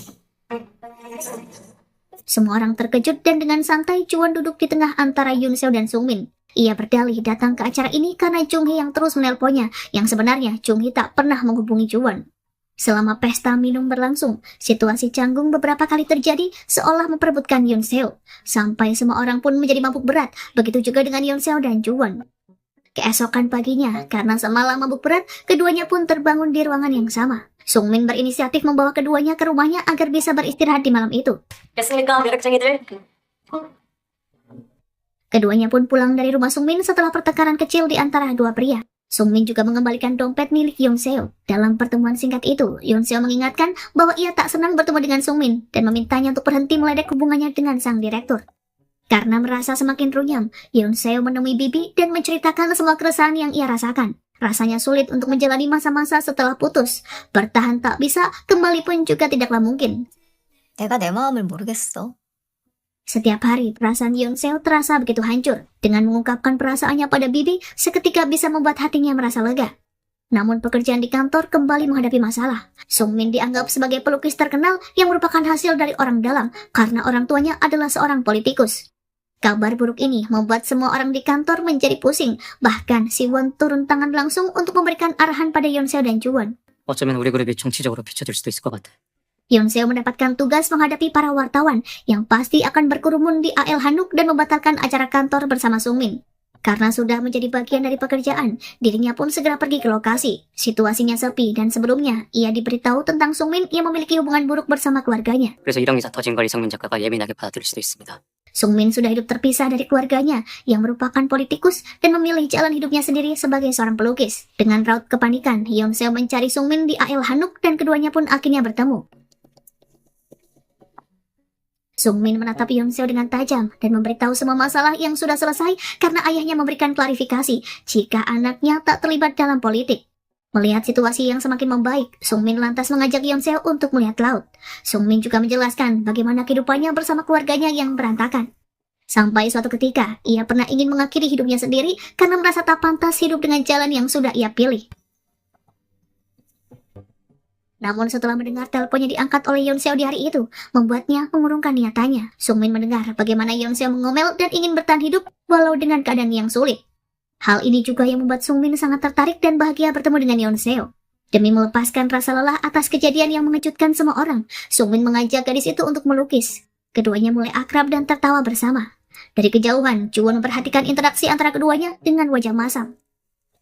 A: Semua orang terkejut dan dengan santai Juwon duduk di tengah antara Yonseo dan Sung-min. Ia berdalih datang ke acara ini karena Chung Hee yang terus menelponnya, yang sebenarnya Chung Hee tak pernah menghubungi Juwon. Selama pesta minum berlangsung, situasi canggung beberapa kali terjadi seolah memperebutkan Yonseo. Sampai semua orang pun menjadi mabuk berat, begitu juga dengan Yonseo dan Juwon. Keesokan paginya, karena semalam mabuk berat, keduanya pun terbangun di ruangan yang sama. Sung-min berinisiatif membawa keduanya ke rumahnya agar bisa beristirahat di malam itu.
D: 됐습니까, 매력쟁이들?
A: Keduanya pun pulang dari rumah Sung-min setelah pertengkaran kecil di antara dua pria. Sung-min juga mengembalikan dompet milik Yonseo. Dalam pertemuan singkat itu, Yonseo mengingatkan bahwa ia tak senang bertemu dengan Sung-min dan memintanya untuk berhenti meledek hubungannya dengan sang direktur. Karena merasa semakin runyam, Yonseo menemui Bibi dan menceritakan semua keresahan yang ia rasakan. Rasanya sulit untuk menjalani masa-masa setelah putus. Bertahan tak bisa, kembali pun juga tidaklah mungkin.
B: 내가 내 마음을 모르겠어.
A: Setiap hari, perasaan Yonseo terasa begitu hancur. Dengan mengungkapkan perasaannya pada Bibi, seketika bisa membuat hatinya merasa lega. Namun pekerjaan di kantor kembali menghadapi masalah. Sung-min dianggap sebagai pelukis terkenal yang merupakan hasil dari orang dalam karena orang tuanya adalah seorang politikus. Kabar buruk ini membuat semua orang di kantor menjadi pusing. Bahkan Siwon turun tangan langsung untuk memberikan arahan pada Yonseo dan Juwon.
C: 어쩌면 우리 그룹이 정치적으로 비춰질 수도 있을 것 같아.
A: Yonseo mendapatkan tugas menghadapi para wartawan yang pasti akan berkerumun di AL Hanuk dan membatalkan acara kantor bersama Sungmin. Karena sudah menjadi bagian dari pekerjaan, dirinya pun segera pergi ke lokasi. Situasinya sepi dan sebelumnya ia diberitahu tentang Sungmin yang memiliki hubungan buruk bersama keluarganya.
C: 그래서 이런 기사 터진 걸 이성민 작가가 예민하게 받아들일 수도 있습니다.
A: Sungmin sudah hidup terpisah dari keluarganya yang merupakan politikus dan memilih jalan hidupnya sendiri sebagai seorang pelukis. Dengan raut kepanikan, Yonseo mencari Sungmin di AL Hanuk dan keduanya pun akhirnya bertemu. Sungmin menatap Yonseo dengan tajam dan memberitahu semua masalah yang sudah selesai karena ayahnya memberikan klarifikasi jika anaknya tak terlibat dalam politik. Melihat situasi yang semakin membaik, Sungmin lantas mengajak Yonseo untuk melihat laut. Sungmin juga menjelaskan bagaimana kehidupannya bersama keluarganya yang berantakan. Sampai suatu ketika, ia pernah ingin mengakhiri hidupnya sendiri karena merasa tak pantas hidup dengan jalan yang sudah ia pilih. Namun setelah mendengar teleponnya diangkat oleh Yonseo di hari itu, membuatnya mengurungkan niatannya. Sungmin mendengar bagaimana Yonseo mengomel dan ingin bertahan hidup walau dengan keadaan yang sulit. Hal ini juga yang membuat Sungmin sangat tertarik dan bahagia bertemu dengan Yonseo. Demi melepaskan rasa lelah atas kejadian yang mengejutkan semua orang, Sungmin mengajak gadis itu untuk melukis. Keduanya mulai akrab dan tertawa bersama. Dari kejauhan, Juwon memperhatikan interaksi antara keduanya dengan wajah masam.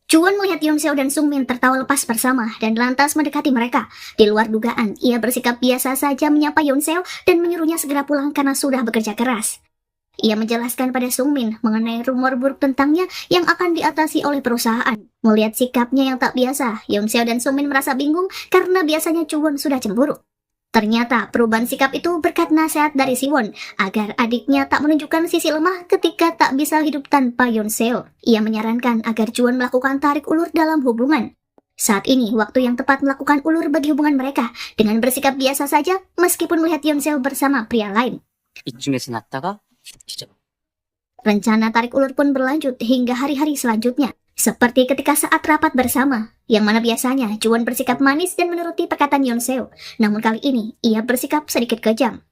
A: Juwon melihat Yonseo dan Sungmin tertawa lepas bersama dan lantas mendekati mereka. Di luar dugaan, ia bersikap biasa saja menyapa Yonseo dan menyuruhnya segera pulang karena sudah bekerja keras. Ia menjelaskan pada Sungmin mengenai rumor buruk tentangnya yang akan diatasi oleh perusahaan. Melihat sikapnya yang tak biasa, Yonseo dan Sungmin merasa bingung karena biasanya Juwon sudah cemburu. Ternyata perubahan sikap itu berkat nasihat dari Siwon agar adiknya tak menunjukkan sisi lemah ketika tak bisa hidup tanpa Yonseo. Ia menyarankan agar Juwon melakukan tarik ulur dalam hubungan. Saat ini waktu yang tepat melakukan ulur bagi hubungan mereka dengan bersikap biasa saja meskipun melihat Yonseo bersama pria lain.
C: 이쯤에서 났다가 시작.
A: Rencana tarik ulur pun berlanjut hingga hari-hari selanjutnya. Seperti ketika saat rapat bersama, yang mana biasanya Juwon bersikap manis dan menuruti perkataan Yonseo. Namun kali ini, ia bersikap sedikit kejam.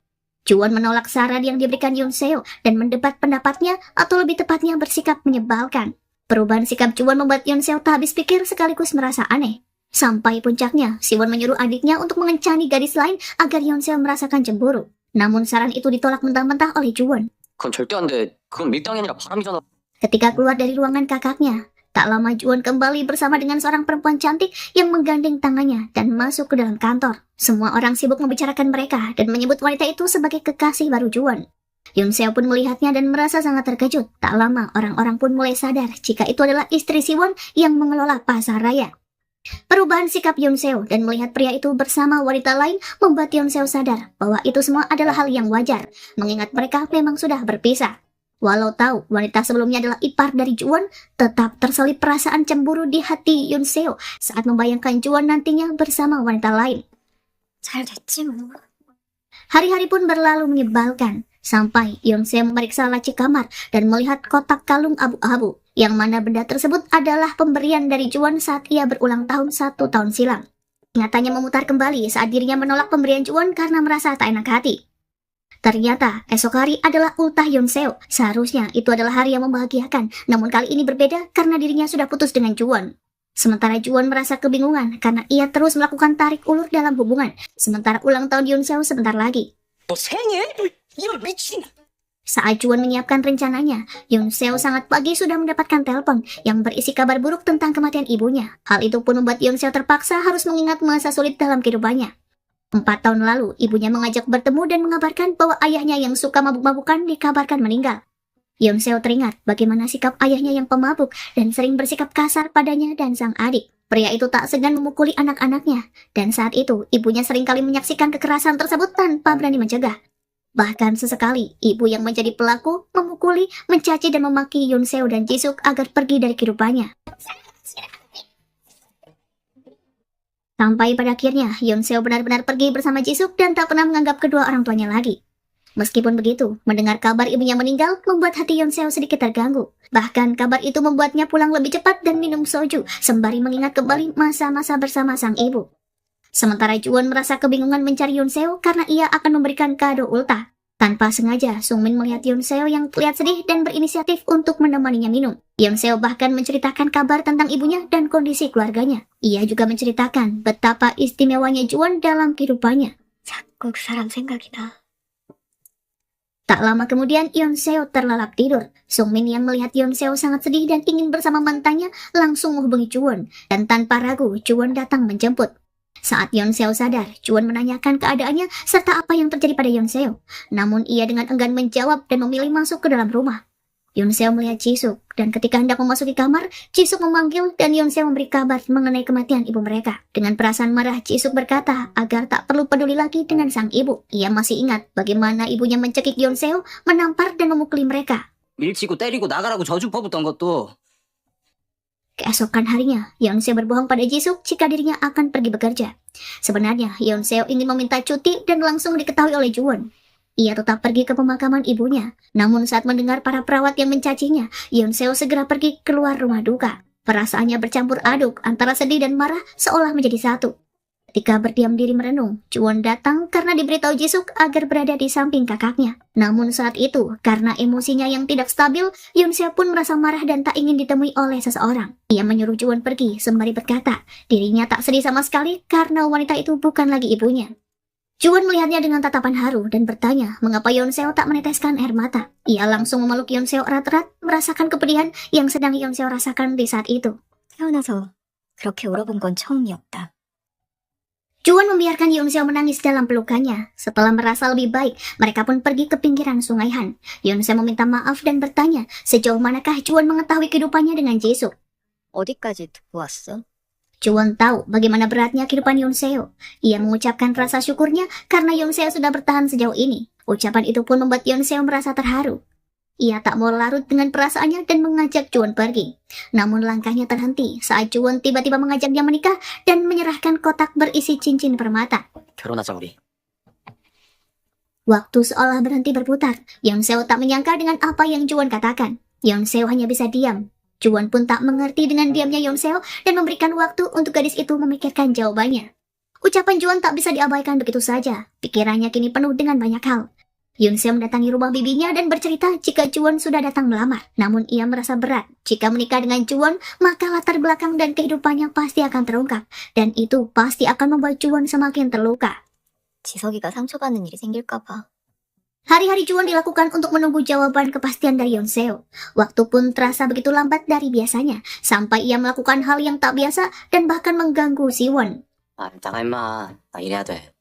A: Juwon menolak saran yang diberikan Yonseo dan mendebat pendapatnya atau lebih tepatnya bersikap menyebalkan. Perubahan sikap Juwon membuat Yonseo tak habis pikir sekaligus merasa aneh. Sampai puncaknya, Siwon menyuruh adiknya untuk mengencani gadis lain agar Yonseo merasakan cemburu. Namun saran itu ditolak mentah-mentah oleh Juwon.
C: 그건 절대 안 돼. 그건 밀당이 아니라 바람이잖아.
A: Ketika keluar dari ruangan kakaknya, tak lama Juwon kembali bersama dengan seorang perempuan cantik yang menggandeng tangannya dan masuk ke dalam kantor. Semua orang sibuk membicarakan mereka dan menyebut wanita itu sebagai kekasih baru Juwon. Yonseo pun melihatnya dan merasa sangat terkejut. Tak lama orang-orang pun mulai sadar jika itu adalah istri Siwon yang mengelola pasar raya. Perubahan sikap Yonseo dan melihat pria itu bersama wanita lain membuat Yonseo sadar bahwa itu semua adalah hal yang wajar, mengingat mereka memang sudah berpisah. Walau tahu wanita sebelumnya adalah ipar dari Juwon, tetap terselip perasaan cemburu di hati Yonseo saat membayangkan Juwon nantinya bersama wanita lain.
B: 잘 됐지 뭐.
A: Hari-hari pun berlalu menyebalkan, sampai Yonseo memeriksa laci kamar dan melihat kotak kalung abu-abu, yang mana benda tersebut adalah pemberian dari Juwon saat ia berulang tahun 1 tahun silam. Ingatannya memutar kembali saat dirinya menolak pemberian Juwon karena merasa tak enak hati. Ternyata esok hari adalah ultah Yonseo. Seharusnya itu adalah hari yang membahagiakan, namun kali ini berbeda karena dirinya sudah putus dengan Juwon. Sementara Juwon merasa kebingungan karena ia terus melakukan tarik ulur dalam hubungan, sementara ulang tahun Yonseo sebentar lagi.
C: 너 생일? 이런 미친.
A: Saat Juwon menyiapkan rencananya, Yonseo sangat pagi sudah mendapatkan telepon yang berisi kabar buruk tentang kematian ibunya. Hal itu pun membuat Yonseo terpaksa harus mengingat masa sulit dalam kehidupannya. 4 tahun lalu, ibunya mengajak bertemu dan mengabarkan bahwa ayahnya yang suka mabuk-mabukan dikabarkan meninggal. Yonseo teringat bagaimana sikap ayahnya yang pemabuk dan sering bersikap kasar padanya dan sang adik. Pria itu tak segan memukuli anak-anaknya, dan saat itu ibunya seringkali menyaksikan kekerasan tersebut tanpa berani mencegah. Bahkan sesekali, ibu yang menjadi pelaku memukuli, mencaci dan memaki Yonseo dan Jisuk agar pergi dari kehidupannya. Sampai pada akhirnya, Yonseo benar-benar pergi bersama Jisuk dan tak pernah menganggap kedua orang tuanya lagi. Meskipun begitu, mendengar kabar ibunya meninggal membuat hati Yonseo sedikit terganggu. Bahkan kabar itu membuatnya pulang lebih cepat dan minum soju, sembari mengingat kembali masa-masa bersama sang ibu. Sementara Juwon merasa kebingungan mencari Yonseo karena ia akan memberikan kado ultah. Tanpa sengaja, Sungmin melihat Yonseo yang terlihat sedih dan berinisiatif untuk menemaninya minum. Yonseo bahkan menceritakan kabar tentang ibunya dan kondisi keluarganya. Ia juga menceritakan betapa istimewanya Juwon dalam kehidupannya.
B: 자꾸 그 사람 생각이 나.
A: Tak lama kemudian, Yonseo terlelap tidur. Sungmin yang melihat Yonseo sangat sedih dan ingin bersama mantannya langsung menghubungi Juwon. Dan tanpa ragu, Juwon datang menjemput. Saat Yonseo sadar, Juwon menanyakan keadaannya serta apa yang terjadi pada Yonseo. Namun ia dengan enggan menjawab dan memilih masuk ke dalam rumah. Yonseo melihat Jisuk, dan ketika hendak memasuki kamar, Jisuk memanggil dan Yonseo memberi kabar mengenai kematian ibu mereka. Dengan perasaan marah, Jisuk berkata agar tak perlu peduli lagi dengan sang ibu. Ia masih ingat bagaimana ibunya mencekik Yonseo, menampar dan memukuli mereka.
C: 밀치고 때리고 나가라고 저주 퍼붓던 것도
A: Keesokan harinya, Yonseo berbohong pada Jisuk jika dirinya akan pergi bekerja. Sebenarnya, Yonseo ingin meminta cuti dan langsung diketahui oleh Juwon. Ia tetap pergi ke pemakaman ibunya. Namun saat mendengar para perawat yang mencacinya, Yonseo segera pergi keluar rumah duka. Perasaannya bercampur aduk antara sedih dan marah seolah menjadi satu. Ketika berdiam diri merenung, Juwon datang karena diberitahu Jisuk agar berada di samping kakaknya. Namun saat itu, karena emosinya yang tidak stabil, Yonseo pun merasa marah dan tak ingin ditemui oleh seseorang. Ia menyuruh Juwon pergi sembari berkata, dirinya tak sedih sama sekali karena wanita itu bukan lagi ibunya. Juwon melihatnya dengan tatapan haru dan bertanya mengapa Yonseo tak meneteskan air mata. Ia langsung memeluk Yonseo erat-erat, merasakan kepedihan yang sedang Yonseo rasakan di saat itu.
B: 태어나서 그렇게 울어본 건 처음이었다.
A: Juwon membiarkan Yonseo menangis dalam pelukannya. Setelah merasa lebih baik, mereka pun pergi ke pinggiran sungai Han. Yonseo meminta maaf dan bertanya sejauh manakah Juwon mengetahui kehidupannya dengan Jisuk.
B: 어디까지 듣고 왔어?
A: Juwon tahu bagaimana beratnya kehidupan Yonseo. Ia mengucapkan rasa syukurnya karena Yonseo sudah bertahan sejauh ini. Ucapan itu pun membuat Yonseo merasa terharu. Ia tak mau larut dengan perasaannya dan mengajak Juwon pergi. Namun langkahnya terhenti saat Juwon tiba-tiba mengajaknya menikah dan menyerahkan kotak berisi cincin permata.
C: 결혼하자 우리.
A: Waktu seolah berhenti berputar. Yonseo tak menyangka dengan apa yang Juwon katakan. Yonseo hanya bisa diam. Juwon pun tak mengerti dengan diamnya Yonseo dan memberikan waktu untuk gadis itu memikirkan jawabannya. Ucapan Juwon tak bisa diabaikan begitu saja. Pikirannya kini penuh dengan banyak hal. Yonseo mendatangi rumah bibinya dan bercerita jika Juwon sudah datang melamar. Namun ia merasa berat. Jika menikah dengan Juwon, maka latar belakang dan kehidupannya pasti akan terungkap. Dan itu pasti akan membuat Juwon semakin terluka.
B: 지석이가 상처받는 일이 생길까 봐.
A: Hari-hari Juwon dilakukan untuk menunggu jawaban kepastian dari Yonseo. Waktu pun terasa begitu lambat dari biasanya. Sampai ia melakukan hal yang tak biasa dan bahkan mengganggu Siwon.
C: 아 나가 임마. 나 일해야 돼.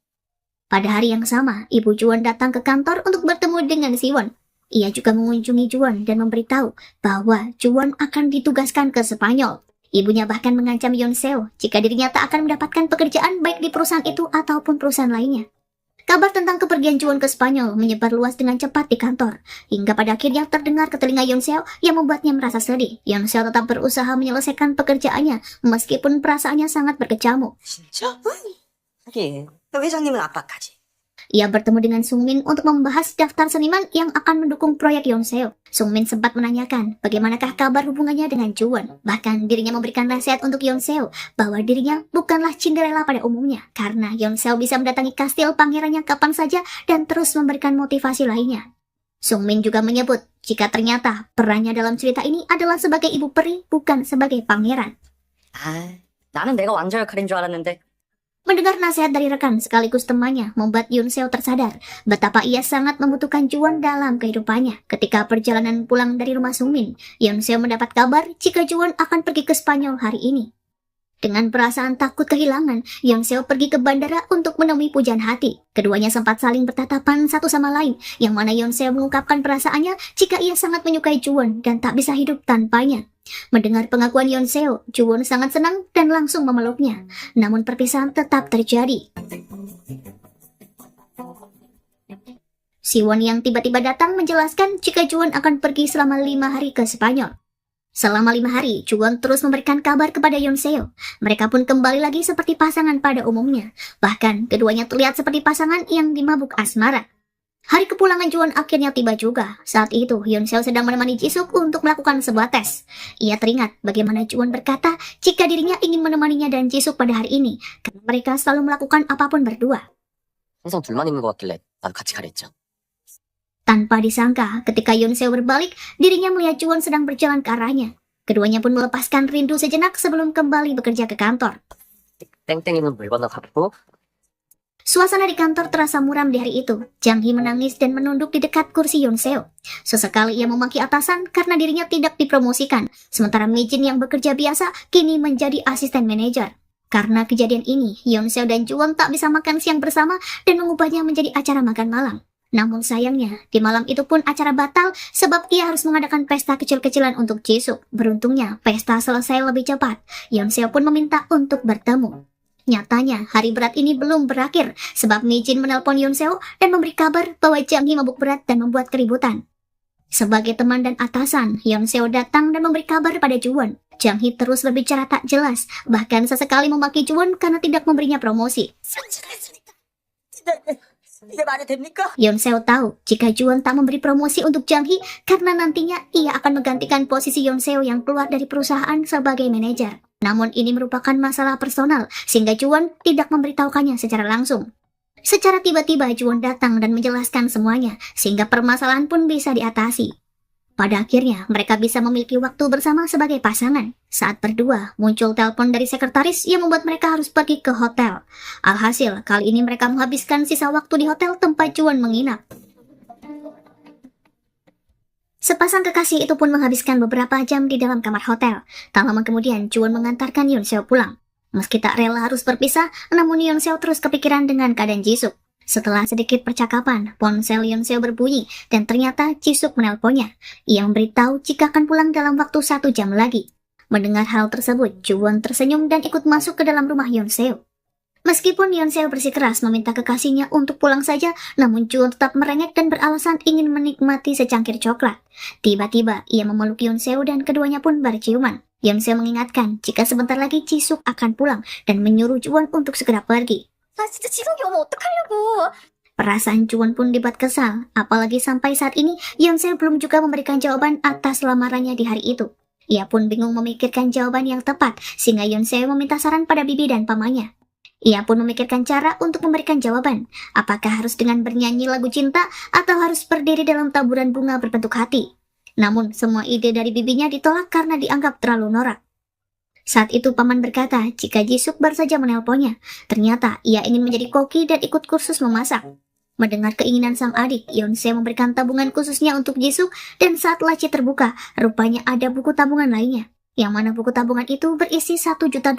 A: Pada hari yang sama, ibu Juwon datang ke kantor untuk bertemu dengan Siwon. Ia juga mengunjungi Juwon dan memberitahu bahwa Juwon akan ditugaskan ke Spanyol. Ibunya bahkan mengancam Yonseo jika dirinya tak akan mendapatkan pekerjaan baik di perusahaan itu ataupun perusahaan lainnya. Kabar tentang kepergian Juwon ke Spanyol menyebar luas dengan cepat di kantor, hingga pada akhirnya terdengar ke telinga Yonseo yang membuatnya merasa sedih. Yonseo tetap berusaha menyelesaikan pekerjaannya meskipun perasaannya sangat berkecamuk.
D: 진짜? 하긴 회장님은 압박하지.
A: Ia bertemu dengan Sungmin untuk membahas daftar seniman yang akan mendukung proyek Yonseo. Sungmin sempat menanyakan bagaimanakah kabar hubungannya dengan Juwon. Bahkan dirinya memberikan nasihat untuk Yonseo bahwa dirinya bukanlah Cinderella pada umumnya, karena Yonseo bisa mendatangi kastil pangerannya kapan saja dan terus memberikan motivasi lainnya. Sungmin juga menyebut jika ternyata perannya dalam cerita ini adalah sebagai ibu peri, bukan sebagai pangeran.
D: 아, 나는 내가 왕자 역할인 줄 알았는데.
A: Mendengar nasihat dari rekan sekaligus temannya membuat Yonseo tersadar betapa ia sangat membutuhkan Juwon dalam kehidupannya. Ketika perjalanan pulang dari rumah Sungmin, Yonseo mendapat kabar jika Juwon akan pergi ke Spanyol hari ini. Dengan perasaan takut kehilangan, Yonseo pergi ke bandara untuk menemui pujaan hati. Keduanya sempat saling bertatapan satu sama lain, yang mana Yonseo mengungkapkan perasaannya jika ia sangat menyukai Juwon dan tak bisa hidup tanpanya. Mendengar pengakuan Yonseo, Juwon sangat senang dan langsung memeluknya. Namun perpisahan tetap terjadi. Siwon yang tiba-tiba datang menjelaskan jika Juwon akan pergi selama 5 hari ke Spanyol. Selama 5 hari, Juwon terus memberikan kabar kepada Yonseo. Mereka pun kembali lagi seperti pasangan pada umumnya. Bahkan, keduanya terlihat seperti pasangan yang dimabuk asmara. Hari kepulangan Juwon akhirnya tiba juga. Saat itu, Yonseo sedang menemani Jisuk untuk melakukan sebuah tes. Ia teringat bagaimana Juwon berkata jika dirinya ingin menemaninya dan Jisuk pada hari ini, karena mereka selalu melakukan apapun berdua.
C: 항상 둘만 있는 것 같길래 나도 같이 가랬죠.
A: Tanpa disangka, ketika Yoon Seo berbalik, dirinya melihat Juwon sedang berjalan ke arahnya. Keduanya pun melepaskan rindu sejenak sebelum kembali bekerja ke kantor.
C: 땡땡이는 물 건너갔고
A: Suasana di kantor terasa muram di hari itu. Jang Hee menangis dan menunduk di dekat kursi Yoon Seo. Sesekali ia memaki atasan karena dirinya tidak dipromosikan, sementara Mi Jin yang bekerja biasa kini menjadi asisten manajer. Karena kejadian ini, Yoon Seo dan Juwon tak bisa makan siang bersama dan mengubahnya menjadi acara makan malam. Namun sayangnya, di malam itu pun acara batal sebab ia harus mengadakan pesta kecil-kecilan untuk Jisoo. Beruntungnya, pesta selesai lebih cepat. Yoon Seo pun meminta untuk bertemu. Nyatanya, hari berat ini belum berakhir sebab Mi Jin menelpon Yoon Seo dan memberi kabar bahwa Jang Hee mabuk berat dan membuat keributan. Sebagai teman dan atasan, Yoon Seo datang dan memberi kabar pada Juwon. Jang Hee terus berbicara tak jelas, bahkan sesekali memaki Juwon karena tidak memberinya promosi.
D: 이게 말이 됩니까?
A: Yoon Seo tahu jika Juwon tak memberi promosi untuk Jang Hee karena nantinya ia akan menggantikan posisi Yoon Seo yang keluar dari perusahaan sebagai manajer. Namun ini merupakan masalah personal sehingga Juwon tidak memberitahukannya secara langsung. Secara tiba-tiba Juwon datang dan menjelaskan semuanya sehingga permasalahan pun bisa diatasi. Pada akhirnya mereka bisa memiliki waktu bersama sebagai pasangan. Saat berdua muncul telepon dari sekretaris yang membuat mereka harus pergi ke hotel. Alhasil kali ini mereka menghabiskan sisa waktu di hotel tempat Juwon menginap. Sepasang kekasih itu pun menghabiskan beberapa jam di dalam kamar hotel. Tak lama kemudian Juwon mengantarkan Yoon Seo pulang. Meski tak rela harus berpisah, namun Yoon Seo terus kepikiran dengan keadaan Jisoo. Setelah sedikit percakapan, ponsel Yoon Seo berbunyi dan ternyata Jisoo menelponnya. Ia memberitahu jika akan pulang dalam waktu 1 jam lagi. Mendengar hal tersebut, Juwon tersenyum dan ikut masuk ke dalam rumah Yoon Seo. Meskipun Yoon Seo bersikeras meminta kekasihnya untuk pulang saja, namun Juwon tetap merengek dan beralasan ingin menikmati secangkir coklat. Tiba-tiba, ia memeluk Yoon Seo dan keduanya pun berciuman. Yoon Seo mengingatkan jika sebentar lagi Jisoo akan pulang dan menyuruh Juwon untuk segera pergi.
B: 나 진짜 지성이 오면 어떡하려고.
A: Perasaan Juwon pun dibuat kesal, apalagi sampai saat ini Yoon Seo belum juga memberikan jawaban atas lamarannya di hari itu. Ia pun bingung memikirkan jawaban yang tepat, sehingga Yoon Seo meminta saran pada bibi dan pamannya. Ia pun memikirkan cara untuk memberikan jawaban, apakah harus dengan bernyanyi lagu cinta atau harus berdiri dalam taburan bunga berbentuk hati. Namun semua ide dari bibinya ditolak karena dianggap terlalu norak. Saat itu paman berkata jika Jisoo baru saja menelponnya, ternyata ia ingin menjadi koki dan ikut kursus memasak. Mendengar keinginan sang adik, Yoon Seo memberikan tabungan khususnya untuk Jisoo dan saat laci terbuka, rupanya ada buku tabungan lainnya. Yang mana buku tabungan itu berisi $1 juta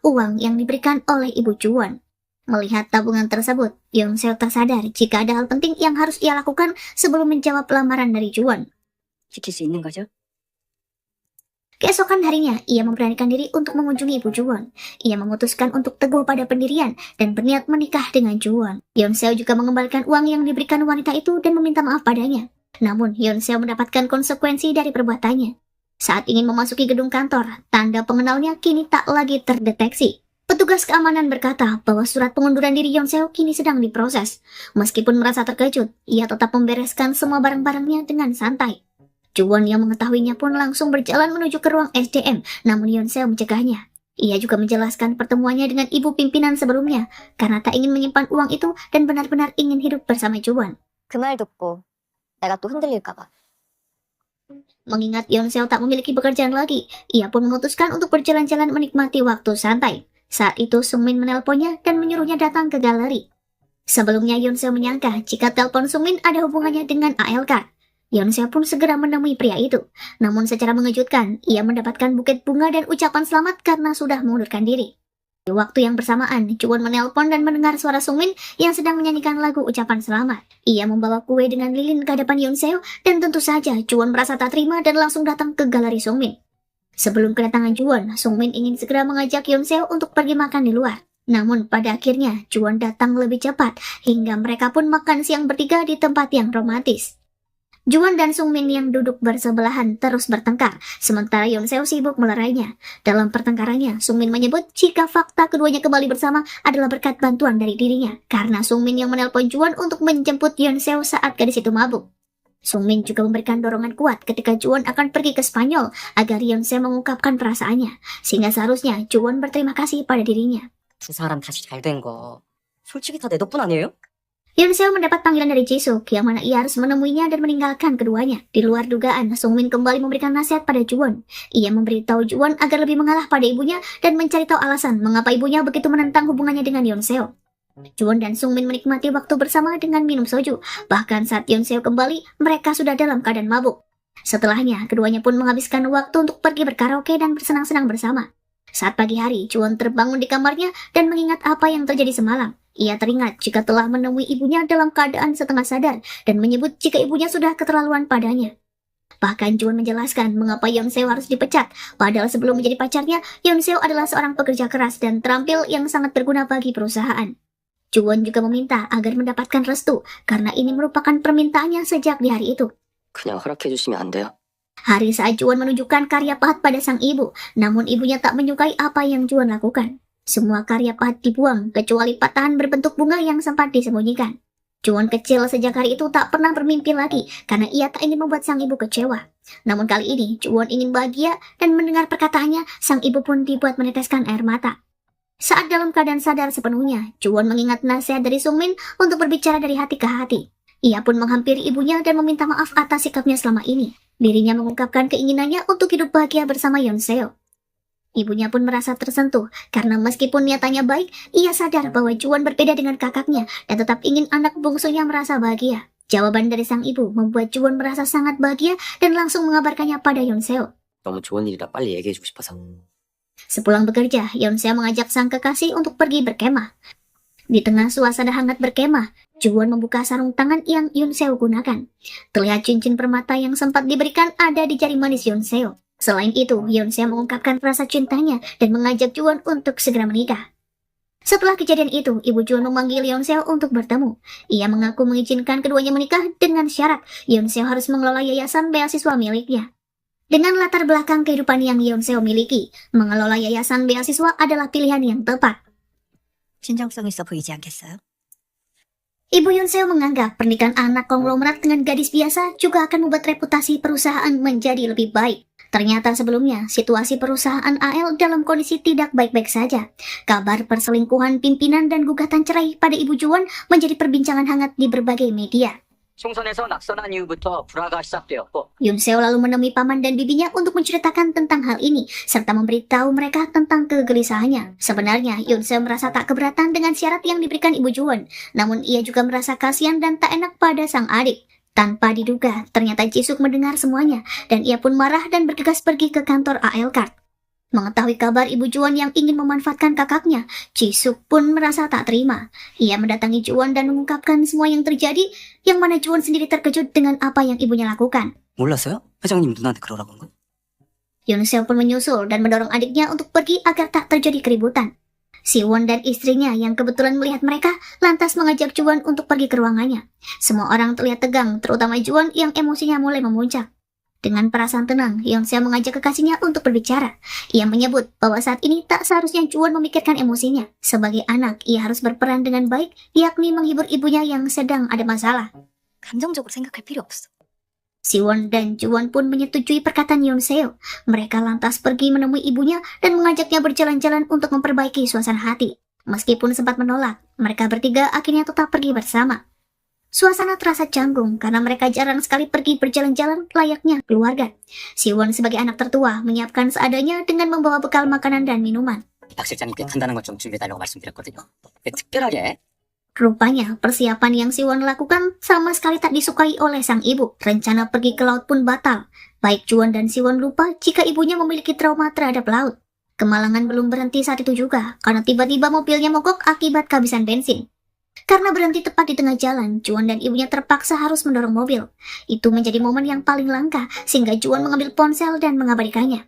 A: uang yang diberikan oleh ibu Juwon. Melihat tabungan tersebut, Yoon Seo tersadar jika ada hal penting yang harus ia lakukan sebelum menjawab lamaran dari Juwon.
D: 지킬 수 있는 거죠?
A: Keesokan harinya, ia memberanikan diri untuk mengunjungi ibu Juwon. Ia memutuskan untuk teguh pada pendirian dan berniat menikah dengan Juwon. Yoon Seo juga mengembalikan uang yang diberikan wanita itu dan meminta maaf padanya. Namun, Yoon Seo mendapatkan konsekuensi dari perbuatannya. Saat ingin memasuki gedung kantor, tanda pengenalnya kini tak lagi terdeteksi. Petugas keamanan berkata bahwa surat pengunduran diri Yoon Seo kini sedang diproses. Meskipun merasa terkejut, ia tetap membereskan semua barang-barangnya dengan santai. Juwon yang mengetahuinya pun langsung berjalan menuju ke ruang SDM, namun Yoon Seo mencegahnya. Ia juga menjelaskan pertemuannya dengan ibu pimpinan sebelumnya, karena tak ingin menyimpan uang itu dan benar-benar ingin hidup bersama Juwon.
B: 그 말 듣고 내가 또 흔들릴까봐.
A: Mengingat Yoon Seo tak memiliki pekerjaan lagi, ia pun memutuskan untuk berjalan-jalan menikmati waktu santai. Saat itu Sungmin menelponnya dan menyuruhnya datang ke galeri. Sebelumnya Yoon Seo menyangka jika telepon Sungmin ada hubungannya dengan ALK. Yoon Seo pun segera menemui pria itu. Namun secara mengejutkan, ia mendapatkan buket bunga dan ucapan selamat karena sudah mengundurkan diri. Di waktu yang bersamaan, Juwon menelpon dan mendengar suara Sungmin yang sedang menyanyikan lagu ucapan selamat. Ia membawa kue dengan lilin ke hadapan Yoon Seo dan tentu saja Juwon merasa tak terima dan langsung datang ke galeri Sungmin. Sebelum kedatangan Juwon, Sungmin ingin segera mengajak Yoon Seo untuk pergi makan di luar. Namun pada akhirnya Juwon datang lebih cepat hingga mereka pun makan siang bertiga di tempat yang romantis. Juwon dan Sungmin yang duduk bersebelahan terus bertengkar, sementara Yoon Seo sibuk melerainya. Dalam pertengkarannya, Sungmin menyebut jika fakta keduanya kembali bersama adalah berkat bantuan dari dirinya, karena Sungmin yang menelpon Juwon untuk menjemput Yoon Seo saat gadis itu mabuk. Sungmin juga memberikan dorongan kuat ketika Juwon akan pergi ke Spanyol agar Yoon Seo mengungkapkan perasaannya, sehingga seharusnya Juwon berterima kasih pada dirinya.
D: 두 사람 다시 잘 된 거. 솔직히 다 내 덕분 아니에요?
A: Yonseo mendapat panggilan dari Jisuk, yang mana ia harus menemuinya dan meninggalkan keduanya. Di luar dugaan, Sungmin kembali memberikan nasihat pada Juwon. Ia memberitahu Juwon agar lebih mengalah pada ibunya dan mencari tahu alasan mengapa ibunya begitu menentang hubungannya dengan Yonseo. Juwon dan Sungmin menikmati waktu bersama dengan minum soju. Bahkan saat Yonseo kembali, mereka sudah dalam keadaan mabuk. Setelahnya, keduanya pun menghabiskan waktu untuk pergi berkaraoke dan bersenang-senang bersama. Saat pagi hari, Juwon terbangun di kamarnya dan mengingat apa yang terjadi semalam. Ia teringat jika telah menemui ibunya dalam keadaan setengah sadar dan menyebut jika ibunya sudah keterlaluan padanya. Bahkan Juwon menjelaskan mengapa Yonseo harus dipecat, padahal sebelum menjadi pacarnya, Yonseo adalah seorang pekerja keras dan terampil yang sangat berguna bagi perusahaan. Juwon juga meminta agar mendapatkan restu, karena ini merupakan permintaannya sejak di hari itu.
C: 그냥 허락해주시면 안 돼요?
A: Hari saat Juwon menunjukkan karya pahat pada sang ibu, namun ibunya tak menyukai apa yang Juwon lakukan. Semua karya pahat dibuang, kecuali patahan berbentuk bunga yang sempat disembunyikan. Juwon kecil sejak hari itu tak pernah bermimpi lagi, karena ia tak ingin membuat sang ibu kecewa. Namun kali ini, Juwon ingin bahagia, dan mendengar perkataannya, sang ibu pun dibuat meneteskan air mata. Saat dalam keadaan sadar sepenuhnya, Juwon mengingat nasihat dari Sungmin untuk berbicara dari hati ke hati. Ia pun menghampiri ibunya dan meminta maaf atas sikapnya selama ini. Dirinya mengungkapkan keinginannya untuk hidup bahagia bersama Yonseo. Ibunya pun merasa tersentuh, karena meskipun niatannya baik, ia sadar bahwa Juwon berbeda dengan kakaknya dan tetap ingin anak bungsunya merasa bahagia. Jawaban dari sang ibu membuat Juwon merasa sangat bahagia dan langsung mengabarkannya pada Yonseo.
C: 너무 좋은 일이라 빨리 얘기해주고 싶어서.
A: Sepulang bekerja, Yonseo mengajak sang kekasih untuk pergi berkemah. Di tengah suasana hangat berkemah, Juwon membuka sarung tangan yang Yonseo gunakan. Terlihat cincin permata yang sempat diberikan ada di jari manis Yonseo. Selain itu, Yonseo mengungkapkan rasa cintanya dan mengajak Juwon untuk segera menikah. Setelah kejadian itu, ibu Juwon memanggil Yonseo untuk bertemu. Ia mengaku mengizinkan keduanya menikah dengan syarat Yonseo harus mengelola yayasan beasiswa miliknya. Dengan latar belakang kehidupan yang Yonseo miliki, mengelola yayasan beasiswa adalah pilihan yang tepat.
D: 진정성 있어 보이지 않겠어요?
A: Ibu Yonseo menganggap pernikahan anak konglomerat dengan gadis biasa juga akan membuat reputasi perusahaan menjadi lebih baik. Ternyata sebelumnya, situasi perusahaan AL dalam kondisi tidak baik-baik saja. Kabar perselingkuhan pimpinan dan gugatan cerai pada Ibu Juwon menjadi perbincangan hangat di berbagai media.
E: 총선에서 낙선한 이후부터 불화가 시작되었고
A: Yonseo lalu menemui paman dan bibinya untuk menceritakan tentang hal ini, serta memberitahu mereka tentang kegelisahannya. Sebenarnya, Yonseo merasa tak keberatan dengan syarat yang diberikan Ibu Juwon, namun ia juga merasa kasihan dan tak enak pada sang adik. Tanpa diduga, ternyata Jisuk mendengar semuanya, dan ia pun marah dan bergegas pergi ke kantor AL Card. Mengetahui kabar Ibu Juwon yang ingin memanfaatkan kakaknya, Jisuk pun merasa tak terima. Ia mendatangi Juwon dan mengungkapkan semua yang terjadi, yang mana Juwon sendiri terkejut dengan apa yang ibunya lakukan.
C: 몰랐어요? 회장님 누나한테 그러라고 한 건?
A: Yonseo pun menyusul dan mendorong adiknya untuk pergi agar tak terjadi keributan. Siwon dan istrinya yang kebetulan melihat mereka lantas mengajak Juwon untuk pergi ke ruangannya. Semua orang terlihat tegang, terutama Juwon yang emosinya mulai memuncak. Dengan perasaan tenang, Yonseo mengajak kekasihnya untuk berbicara. Ia menyebut bahwa saat ini tak seharusnya Juwon memikirkan emosinya. Sebagai anak, ia harus berperan dengan baik, yakni menghibur ibunya yang sedang ada masalah.
D: 감정적으로 생각할 필요 없어.
A: Siwon dan Juwon pun menyetujui perkataan Yonseo. Mereka lantas pergi menemui ibunya dan mengajaknya berjalan-jalan untuk memperbaiki suasana hati. Meskipun sempat menolak, mereka bertiga akhirnya tetap pergi bersama. Suasana terasa canggung karena mereka jarang sekali pergi berjalan-jalan layaknya keluarga. Siwon sebagai anak tertua menyiapkan seadanya dengan membawa bekal makanan dan minuman.
C: 박 실장님께 간단한 것 좀 준비해달라고 말씀드렸거든요. 특별하게.
A: Rupanya, persiapan yang Siwon lakukan sama sekali tak disukai oleh sang ibu. Rencana pergi ke laut pun batal. Baik Juwon dan Siwon lupa jika ibunya memiliki trauma terhadap laut. Kemalangan belum berhenti saat itu juga, karena tiba-tiba mobilnya mogok akibat kehabisan bensin. Karena berhenti tepat di tengah jalan, Juwon dan ibunya terpaksa harus mendorong mobil. Itu menjadi momen yang paling langka, sehingga Juwon mengambil ponsel dan mengabadikannya.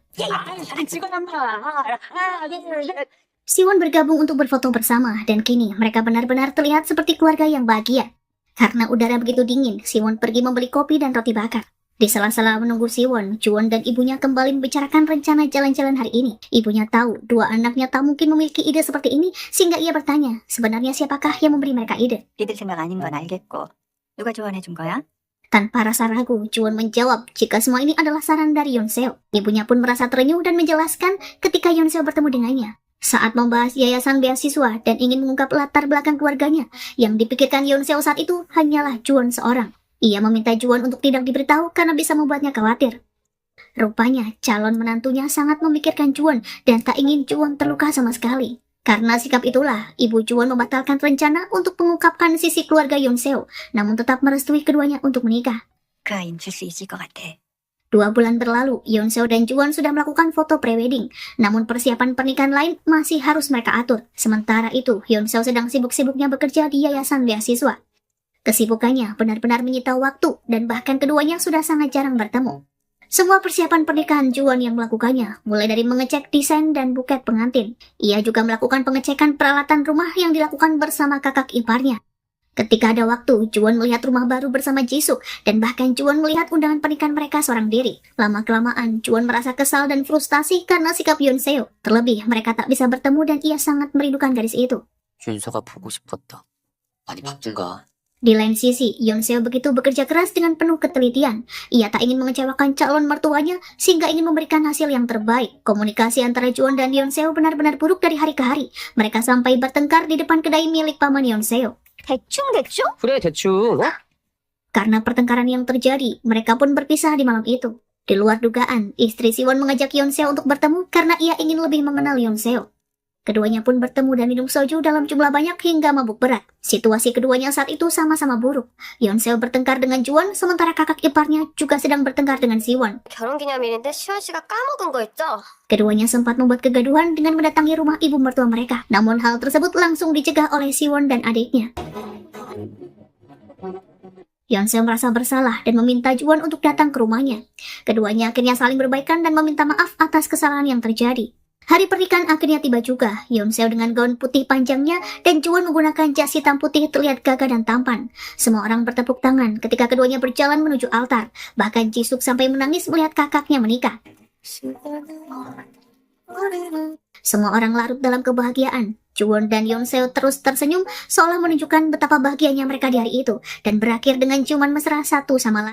A: Siwon bergabung untuk berfoto bersama, dan kini mereka benar-benar terlihat seperti keluarga yang bahagia. Karena udara begitu dingin, Siwon pergi membeli kopi dan roti bakar. Di sela-sela menunggu Siwon, Juwon dan ibunya kembali membicarakan rencana jalan-jalan hari ini. Ibunya tahu dua anaknya tak mungkin memiliki ide seperti ini, sehingga ia bertanya, sebenarnya siapakah yang memberi mereka ide?
D: 니들 생각 아닌 건 알겠고 누가 조언해준 거야?
A: Tanpa rasa ragu, Juwon menjawab jika semua ini adalah saran dari Yonseo. Ibunya pun merasa terenyuh dan menjelaskan ketika Yonseo bertemu dengannya. Saat membahas yayasan beasiswa dan ingin mengungkap latar belakang keluarganya, yang dipikirkan Yoon Seo saat itu hanyalah Juwon seorang. Ia meminta Juwon untuk tidak diberitahu karena bisa membuatnya khawatir. Rupanya, calon menantunya sangat memikirkan Juwon dan tak ingin Juwon terluka sama sekali. Karena sikap itulah, ibu Juwon membatalkan rencana untuk mengungkapkan sisi keluarga Yoon Seo, namun tetap merestui keduanya untuk menikah.
D: 그 아이는 줄 수 있을 것 같아.
A: 2 bulan berlalu, Yoon Seo dan Juwon sudah melakukan foto prewedding, namun persiapan pernikahan lain masih harus mereka atur. Sementara itu, Yoon Seo sedang sibuk-sibuknya bekerja di yayasan beasiswa. Kesibukannya benar-benar menyita waktu dan bahkan keduanya sudah sangat jarang bertemu. Semua persiapan pernikahan Juwon yang melakukannya, mulai dari mengecek desain dan buket pengantin. Ia juga melakukan pengecekan peralatan rumah yang dilakukan bersama kakak iparnya. Ketika ada waktu, Juwon melihat rumah baru bersama Jisoo, dan bahkan Juwon melihat undangan pernikahan mereka seorang diri. Lama-kelamaan, Juwon merasa kesal dan frustasi karena sikap Yoon Seo. Terlebih, mereka tak bisa bertemu dan ia sangat merindukan gadis itu.
C: 윤서가 보고 싶었다. 많이 바쁜가?
A: Di lain sisi, Yoon Seo begitu bekerja keras dengan penuh ketelitian. Ia tak ingin mengecewakan calon mertuanya, sehingga ingin memberikan hasil yang terbaik. Komunikasi antara Juwon dan Yoon Seo benar-benar buruk dari hari ke hari. Mereka sampai bertengkar di depan kedai milik paman Yoon Seo.
B: 대충?
E: 그래 대충.
A: Karena pertengkaran yang terjadi, mereka pun berpisah di malam itu. Di luar dugaan, istri Siwon mengajak Yoon Seo untuk bertemu karena ia ingin lebih mengenal Yoon Seo. Keduanya pun bertemu dan minum soju dalam jumlah banyak hingga mabuk berat. Situasi keduanya saat itu sama-sama buruk. Yoon Seo bertengkar dengan Juwon, sementara kakak iparnya juga sedang bertengkar dengan Siwon.
B: 결혼기념일인데 시원 씨가 까먹은 거 있죠?
A: Keduanya sempat membuat kegaduhan dengan mendatangi rumah ibu mertua mereka. Namun hal tersebut langsung dicegah oleh Siwon dan adiknya. Yoon Seo merasa bersalah dan meminta Juwon untuk datang ke rumahnya. Keduanya akhirnya saling berbaikan dan meminta maaf atas kesalahan yang terjadi. Hari pernikahan akhirnya tiba juga. Yoon Seo dengan gaun putih panjangnya dan Juwon menggunakan jas hitam putih terlihat gagah dan tampan. Semua orang bertepuk tangan ketika keduanya berjalan menuju altar. Bahkan Jisoo sampai menangis melihat kakaknya menikah. Semua orang larut dalam kebahagiaan. Juwon dan Yoon Seo terus tersenyum seolah menunjukkan betapa bahagianya mereka di hari itu dan berakhir dengan ciuman mesra satu sama lain.